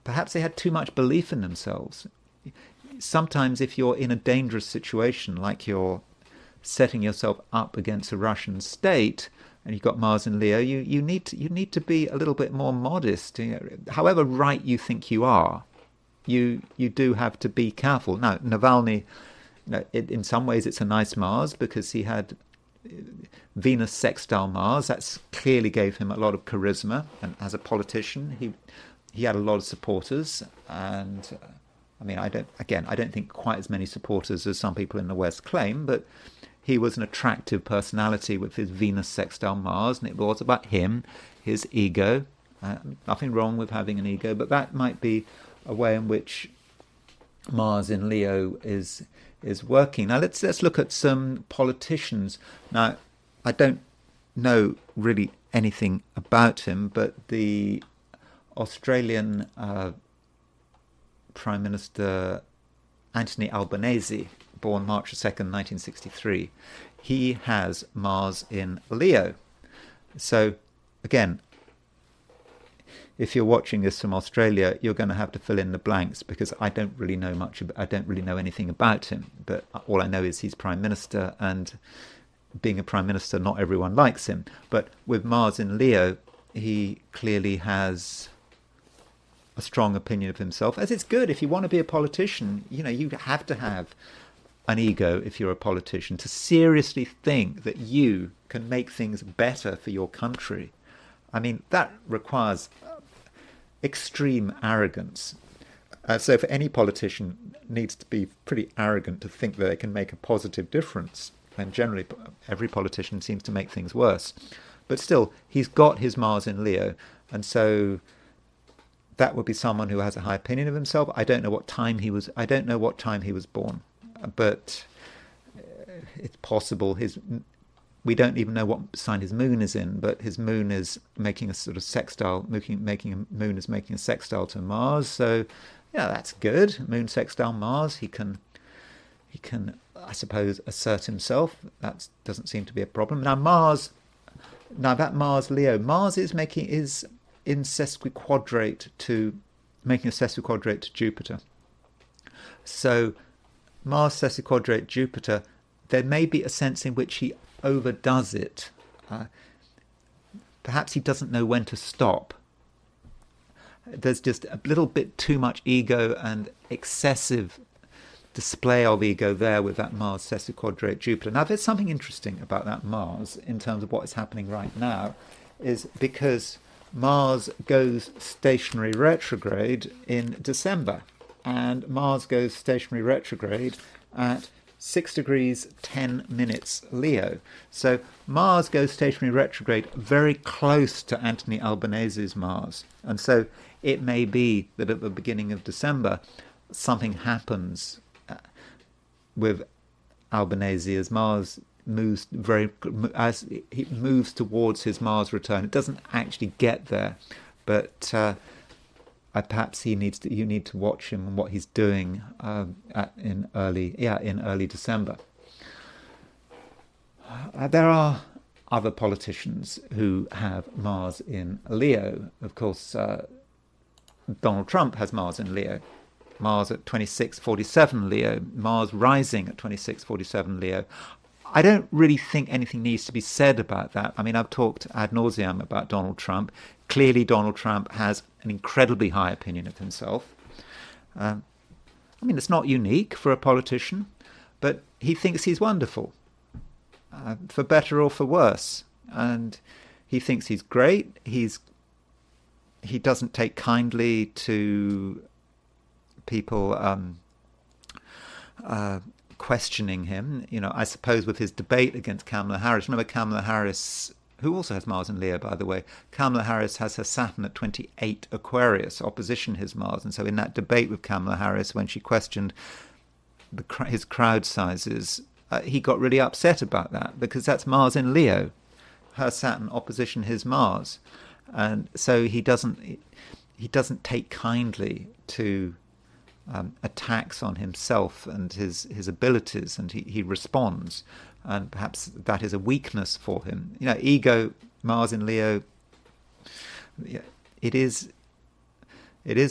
perhaps they had too much belief in themselves. Sometimes if you're in a dangerous situation, like you're setting yourself up against a Russian state, and you've got Mars in Leo, you need to be a little bit more modest. However right you think you are, you do have to be careful. Now, Navalny, in some ways it's a nice Mars because he had Venus sextile Mars. That clearly gave him a lot of charisma, and as a politician, he had a lot of supporters. And I mean, I don't think quite as many supporters as some people in the West claim, but he was an attractive personality with his Venus sextile Mars, and it was about him, his ego. Nothing wrong with having an ego, but that might be a way in which Mars in Leo is working. Now let's look at some politicians. Now, I don't know really anything about him, but the Australian Prime Minister Anthony Albanese, born March 2nd, 1963, he has Mars in Leo. So, again, if you're watching this from Australia, you're going to have to fill in the blanks because I don't really know anything about him. But all I know is he's Prime Minister, and being a Prime Minister, not everyone likes him. But with Mars in Leo, he clearly has a strong opinion of himself, as it's good. If you want to be a politician, you have to have an ego if you're a politician, to seriously think that you can make things better for your country. I mean, that requires extreme arrogance. So for any politician, needs to be pretty arrogant to think that they can make a positive difference. And generally, every politician seems to make things worse. But still, he's got his Mars in Leo, and so that would be someone who has a high opinion of himself. I don't know what time he was born, but it's possible we don't even know what sign his moon is in, but his moon is making a sort of sextile, moon is making a sextile to Mars. So, yeah, that's good. Moon sextile Mars. He can, I suppose, assert himself. That doesn't seem to be a problem. Now that Mars Leo, Mars is making a sesquiquadrate to Jupiter. So Mars sesquiquadrate Jupiter, there may be a sense in which he overdoes it. Perhaps he doesn't know when to stop. There's just a little bit too much ego and excessive display of ego there with that Mars sesquiquadrate Jupiter. Now, there's something interesting about that Mars in terms of what is happening right now, is because Mars goes stationary retrograde in December, and Mars goes stationary retrograde at 6 degrees 10 minutes Leo. So Mars goes stationary retrograde very close to Anthony Albanese's Mars. And so it may be that at the beginning of December, something happens with Albanese as Mars as he moves towards his Mars return. It doesn't actually get there, but perhaps you need to watch him and what he's doing in early December. There are other politicians who have Mars in Leo. Of course, Donald Trump has Mars in Leo. Mars at 2647 Leo, Mars rising at 2647 Leo. I don't really think anything needs to be said about that. I mean, I've talked ad nauseum about Donald Trump. Clearly, Donald Trump has an incredibly high opinion of himself. I mean, it's not unique for a politician, but he thinks he's wonderful, for better or for worse. And he thinks he's great. He doesn't take kindly to people questioning him. I suppose with his debate against Kamala Harris. Remember Kamala Harris, who also has Mars in Leo, by the way. Kamala Harris has her Saturn at 28 Aquarius, opposition his Mars. And so in that debate with Kamala Harris, when she questioned his crowd sizes, he got really upset about that, because that's Mars in Leo, her Saturn opposition his Mars. And so he doesn't take kindly to attacks on himself and his abilities, and he responds. And perhaps that is a weakness for him. Ego, Mars in Leo, it is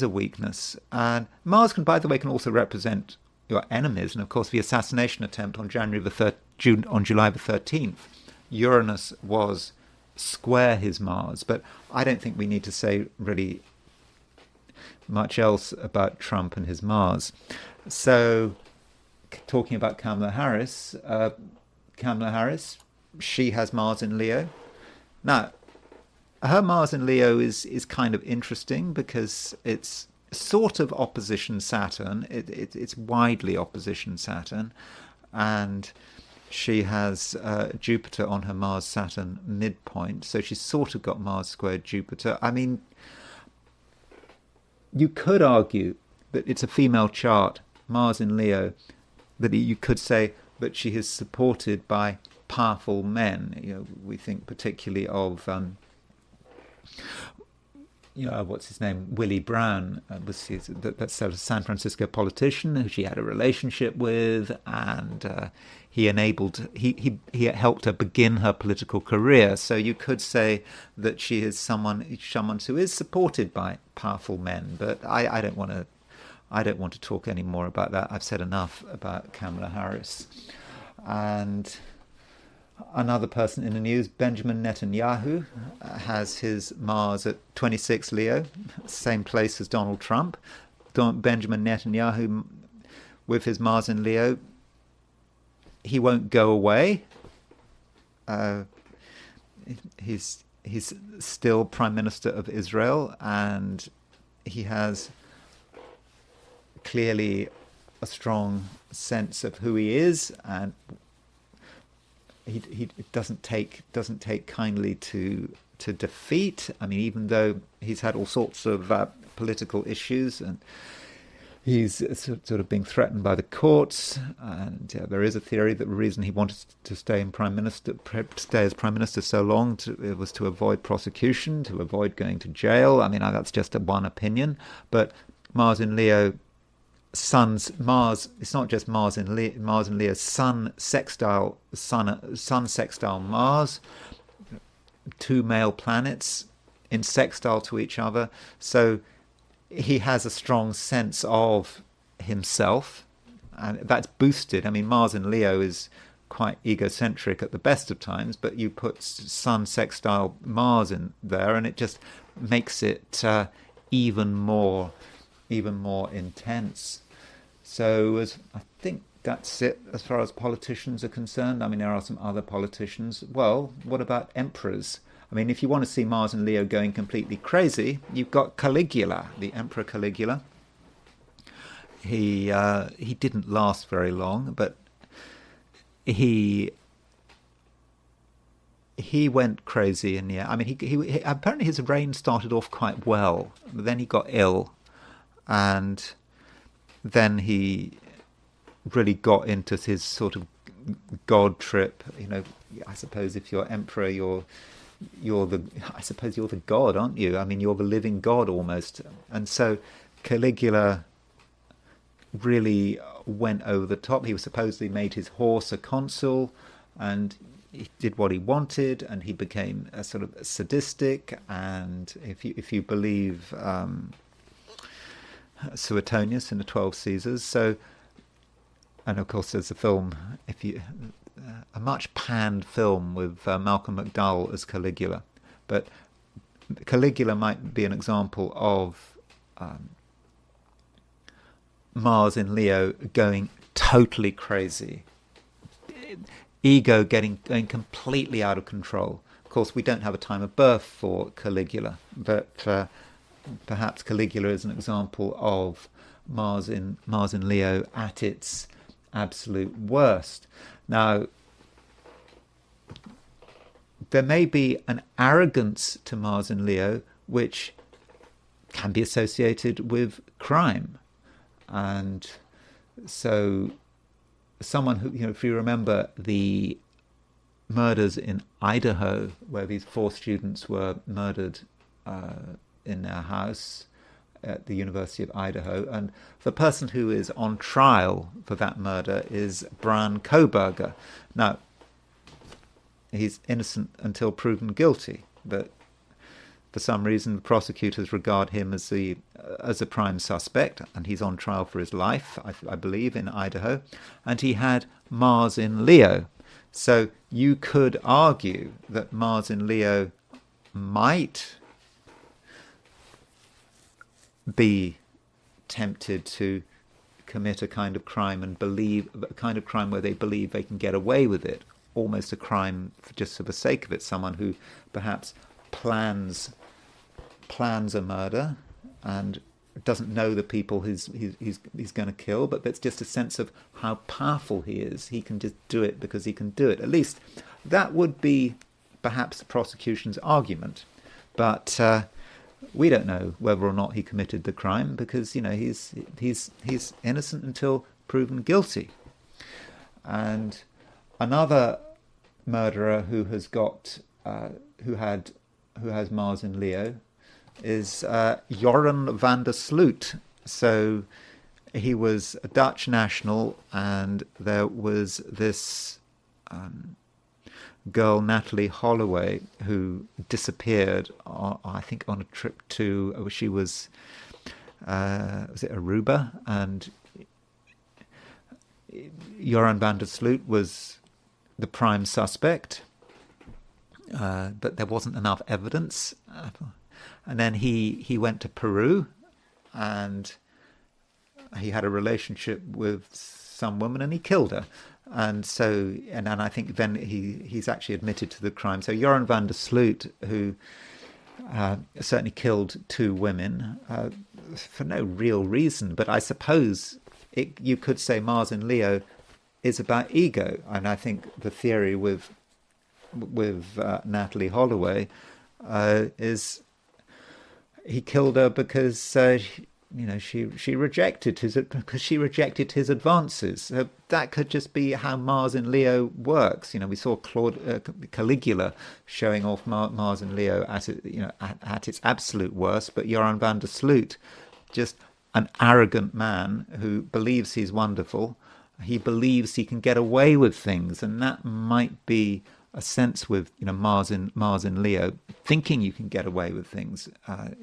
a weakness. And Mars by the way, can also represent your enemies. And of course, the assassination attempt on July the 13th, Uranus was square his Mars. But I don't think we need to say really much else about Trump and his Mars. So, talking about Kamala Harris, she has Mars in Leo. Now, her Mars in Leo is kind of interesting because it's sort of opposition Saturn. It's widely opposition Saturn, and she has Jupiter on her Mars-Saturn midpoint, so she's sort of got Mars squared Jupiter. I mean, you could argue that it's a female chart, Mars in Leo, that you could say that she is supported by powerful men. We think particularly of what's his name, Willie Brown, that's a San Francisco politician who she had a relationship with, and he helped her begin her political career. So you could say that she is someone who is supported by powerful men. But I don't want to talk any more about that. I've said enough about Kamala Harris. And another person in the news, Benjamin Netanyahu, has his Mars at 26 Leo, same place as Donald Trump. Benjamin Netanyahu, with his Mars in Leo, he won't go away. He's still Prime Minister of Israel, and he has clearly a strong sense of who he is, and he doesn't take kindly to defeat. I mean, even though he's had all sorts of political issues, and he's sort of being threatened by the courts, and there is a theory that the reason he wanted to stay as Prime Minister so long was to avoid prosecution, to avoid going to jail. I mean, that's just one opinion. But Mars in Leo, Mars, it's not just Mars in Leo, Sun sextile Mars, two male planets in sextile to each other. So he has a strong sense of himself, and that's boosted. I mean, Mars in Leo is quite egocentric at the best of times, but you put Sun sextile Mars in there, and it just makes it even more intense. So I think that's it as far as politicians are concerned. I mean, there are some other politicians. Well, what about emperors? I mean, if you want to see Mars and Leo going completely crazy, you've got Caligula, the Emperor Caligula. He didn't last very long, but he went crazy in the end. I mean, he apparently his reign started off quite well, but then he got ill, and then he really got into his sort of god trip. I suppose if you're emperor, I suppose you're the god, aren't you? I mean, you're the living god almost. And so Caligula really went over the top. He supposedly made his horse a consul, and he did what he wanted, and he became a sort of sadistic. And if you believe Suetonius in the 12 Caesars. So, and of course there's a film, a much panned film with Malcolm McDowell as Caligula. But Caligula might be an example of Mars in Leo going totally crazy. ego going completely out of control. Of course, we don't have a time of birth for Caligula, but perhaps Caligula is an example of Mars in Leo at its absolute worst. Now, there may be an arrogance to Mars in Leo which can be associated with crime. And so someone who, if you remember the murders in Idaho, where these 4 students were murdered in their house at the University of Idaho, and the person who is on trial for that murder is Brian Kohberger. Now, he's innocent until proven guilty, but for some reason the prosecutors regard him as a prime suspect, and he's on trial for his life, I believe, in Idaho, and he had Mars in Leo. So you could argue that Mars in Leo might be tempted to commit a kind of crime and believe a kind of crime where they believe they can get away with it, almost a crime just for the sake of it. Someone who perhaps plans a murder and doesn't know the people he's going to kill, but it's just a sense of how powerful he is. He can just do it because he can do it. At least that would be perhaps the prosecution's argument, but we don't know whether or not he committed the crime, because he's innocent until proven guilty. And another murderer who has Mars in Leo is Joran van der Sloot. So he was a Dutch national, and there was this girl, Natalie Holloway, who disappeared, I think, on a trip to, she was it Aruba? And Joran van der Sloot was the prime suspect, but there wasn't enough evidence. And then he went to Peru, and he had a relationship with some woman, and he killed her. And so, and I think then he's actually admitted to the crime. So Joran van der Sloot, who certainly killed 2 women for no real reason, but I suppose you could say Mars in Leo is about ego. And I think the theory with Natalie Holloway is he killed her because she rejected his advances. So that could just be how Mars in Leo works. We saw Caligula showing off Mars in Leo at its absolute worst, but Joran van der Sloot, just an arrogant man who believes he's wonderful. He believes he can get away with things, and that might be a sense with Mars in Leo, thinking you can get away with things. I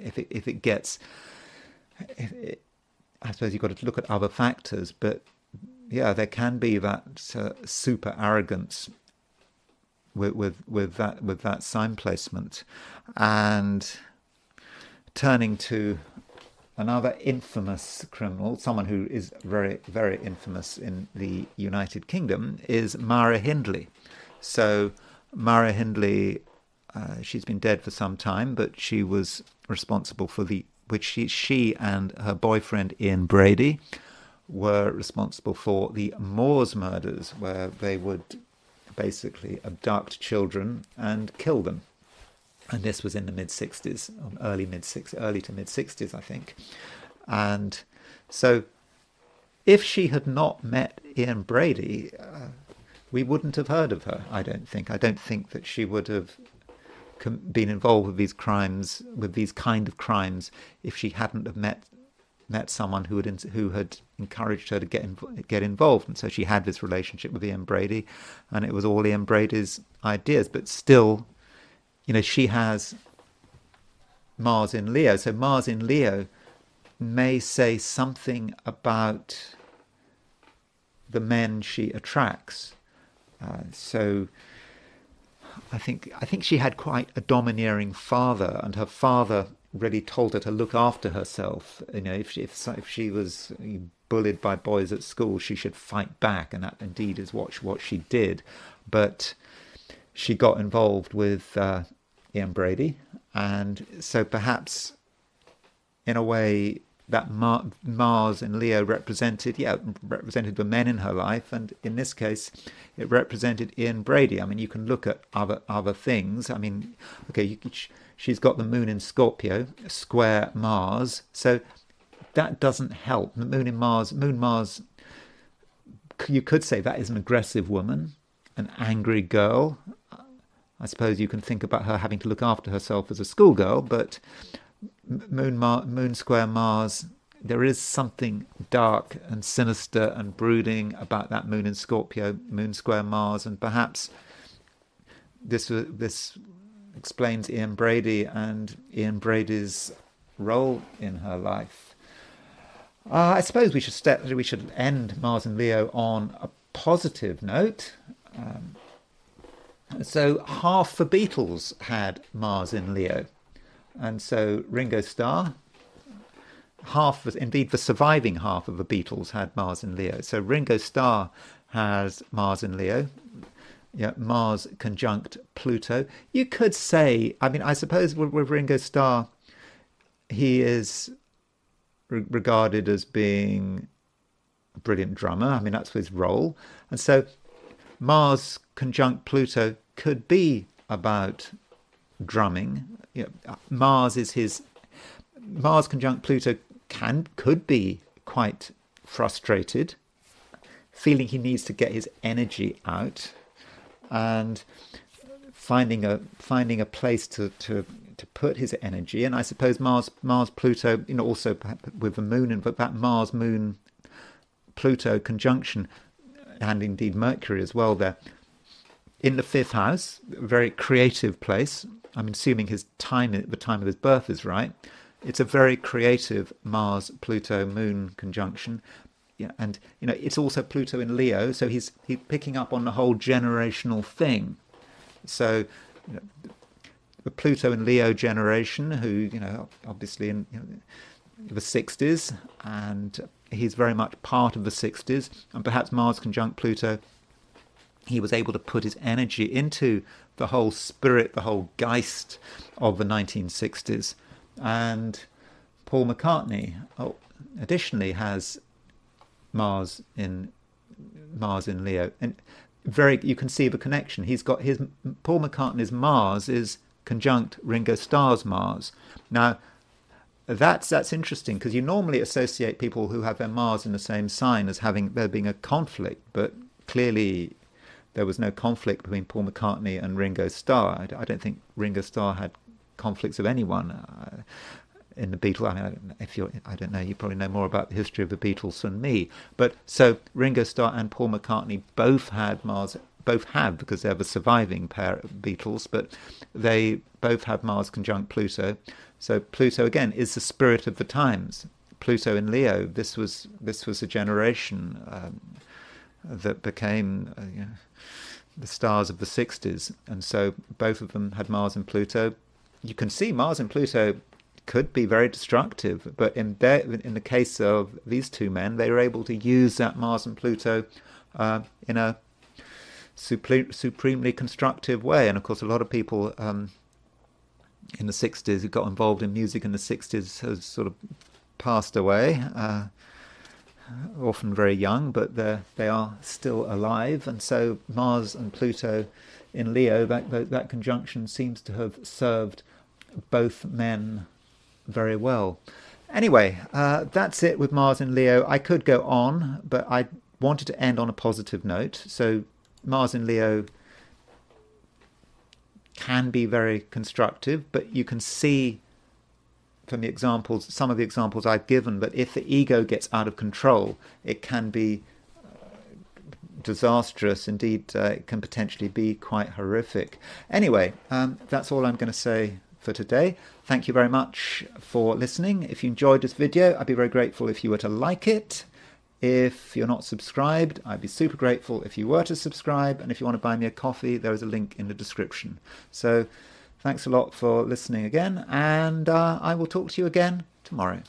suppose you've got to look at other factors, but yeah, there can be that super arrogance with that sign placement. And turning to another infamous criminal, someone who is very, very infamous in the United Kingdom, is Mara Hindley. So Mara Hindley, she's been dead for some time, but she was responsible for she and her boyfriend Ian Brady were responsible for the Moors murders, where they would basically abduct children and kill them. And this was in the mid-60s, early to mid-60s, I think. And so if she had not met Ian Brady, we wouldn't have heard of her, I don't think. I don't think that she would have been involved with these crimes, with these kind of crimes, if she hadn't have met someone who had encouraged her to get involved. And so she had this relationship with Ian Brady, and it was all Ian Brady's ideas. But still, she has Mars in Leo. So Mars in Leo may say something about the men she attracts. So I think she had quite a domineering father, and her father really told her to look after herself. You know, if she was bullied by boys at school, she should fight back, and that indeed is what she did. But she got involved with Ian Brady, and so perhaps in a way that Mars in Leo represented the men in her life, and in this case it represented Ian Brady. I mean, you can look at other things. I mean, okay, she's got the moon in Scorpio, square Mars, so that doesn't help. The moon Mars, you could say that is an aggressive woman, an angry girl. I suppose you can think about her having to look after herself as a schoolgirl, but moon square Mars, there is something dark and sinister and brooding about that moon in Scorpio, moon square Mars, and perhaps this explains Ian Brady and Ian Brady's role in her life. I suppose we should end Mars and Leo on a positive note. So half the Beatles had Mars in Leo. And so Ringo Starr, indeed the surviving half of the Beatles had Mars in Leo. So Ringo Starr has Mars in Leo, Mars conjunct Pluto. You could say, I mean, I suppose with Ringo Starr, he is regarded as being a brilliant drummer. I mean, that's his role. And so Mars conjunct Pluto could be about drumming. Mars conjunct Pluto could be quite frustrated, feeling he needs to get his energy out, and finding a place to put his energy. And I suppose Mars Pluto, also with the moon, and that Mars Moon Pluto conjunction, and indeed Mercury as well there in the fifth house, a very creative place. I'm assuming the time of his birth is right. It's a very creative Mars Pluto Moon conjunction. Yeah, and it's also Pluto in Leo, so he's picking up on the whole generational thing. So the Pluto in Leo generation, who obviously in the 60s, and he's very much part of the 60s, and perhaps Mars conjunct Pluto, he was able to put his energy into the whole spirit, the whole Geist of the 1960s. And Paul McCartney additionally has Mars in Leo, and you can see the connection. He's got Paul McCartney's Mars is conjunct Ringo Starr's Mars. Now that's interesting, because you normally associate people who have their Mars in the same sign as there being a conflict, but clearly there was no conflict between Paul McCartney and Ringo Starr. I don't think Ringo Starr had conflicts with anyone in the Beatles. I mean, I don't know. You probably know more about the history of the Beatles than me. But so Ringo Starr and Paul McCartney both have, because they're the surviving pair of Beatles, but they both have Mars conjunct Pluto. So Pluto again is the spirit of the times. Pluto in Leo. This was a generation that became the stars of the 60s, and so both of them had Mars and Pluto. You can see Mars and Pluto could be very destructive, but in the case of these two men, they were able to use that Mars and Pluto in a supremely constructive way. And of course, a lot of people in the 60s who got involved in music in the 60s has sort of passed away, often very young, but they are still alive. And so Mars and Pluto in Leo, that conjunction seems to have served both men very well. Anyway, that's it with Mars in Leo. I could go on, but I wanted to end on a positive note. So Mars in Leo can be very constructive, but you can see from the examples, some of the examples I've given, that if the ego gets out of control, it can be disastrous. Indeed, it can potentially be quite horrific. Anyway, that's all I'm going to say for today. Thank you very much for listening. If you enjoyed this video, I'd be very grateful if you were to like it. If you're not subscribed, I'd be super grateful if you were to subscribe. And if you want to buy me a coffee, there is a link in the description. So Thanks a lot for listening again, and I will talk to you again tomorrow.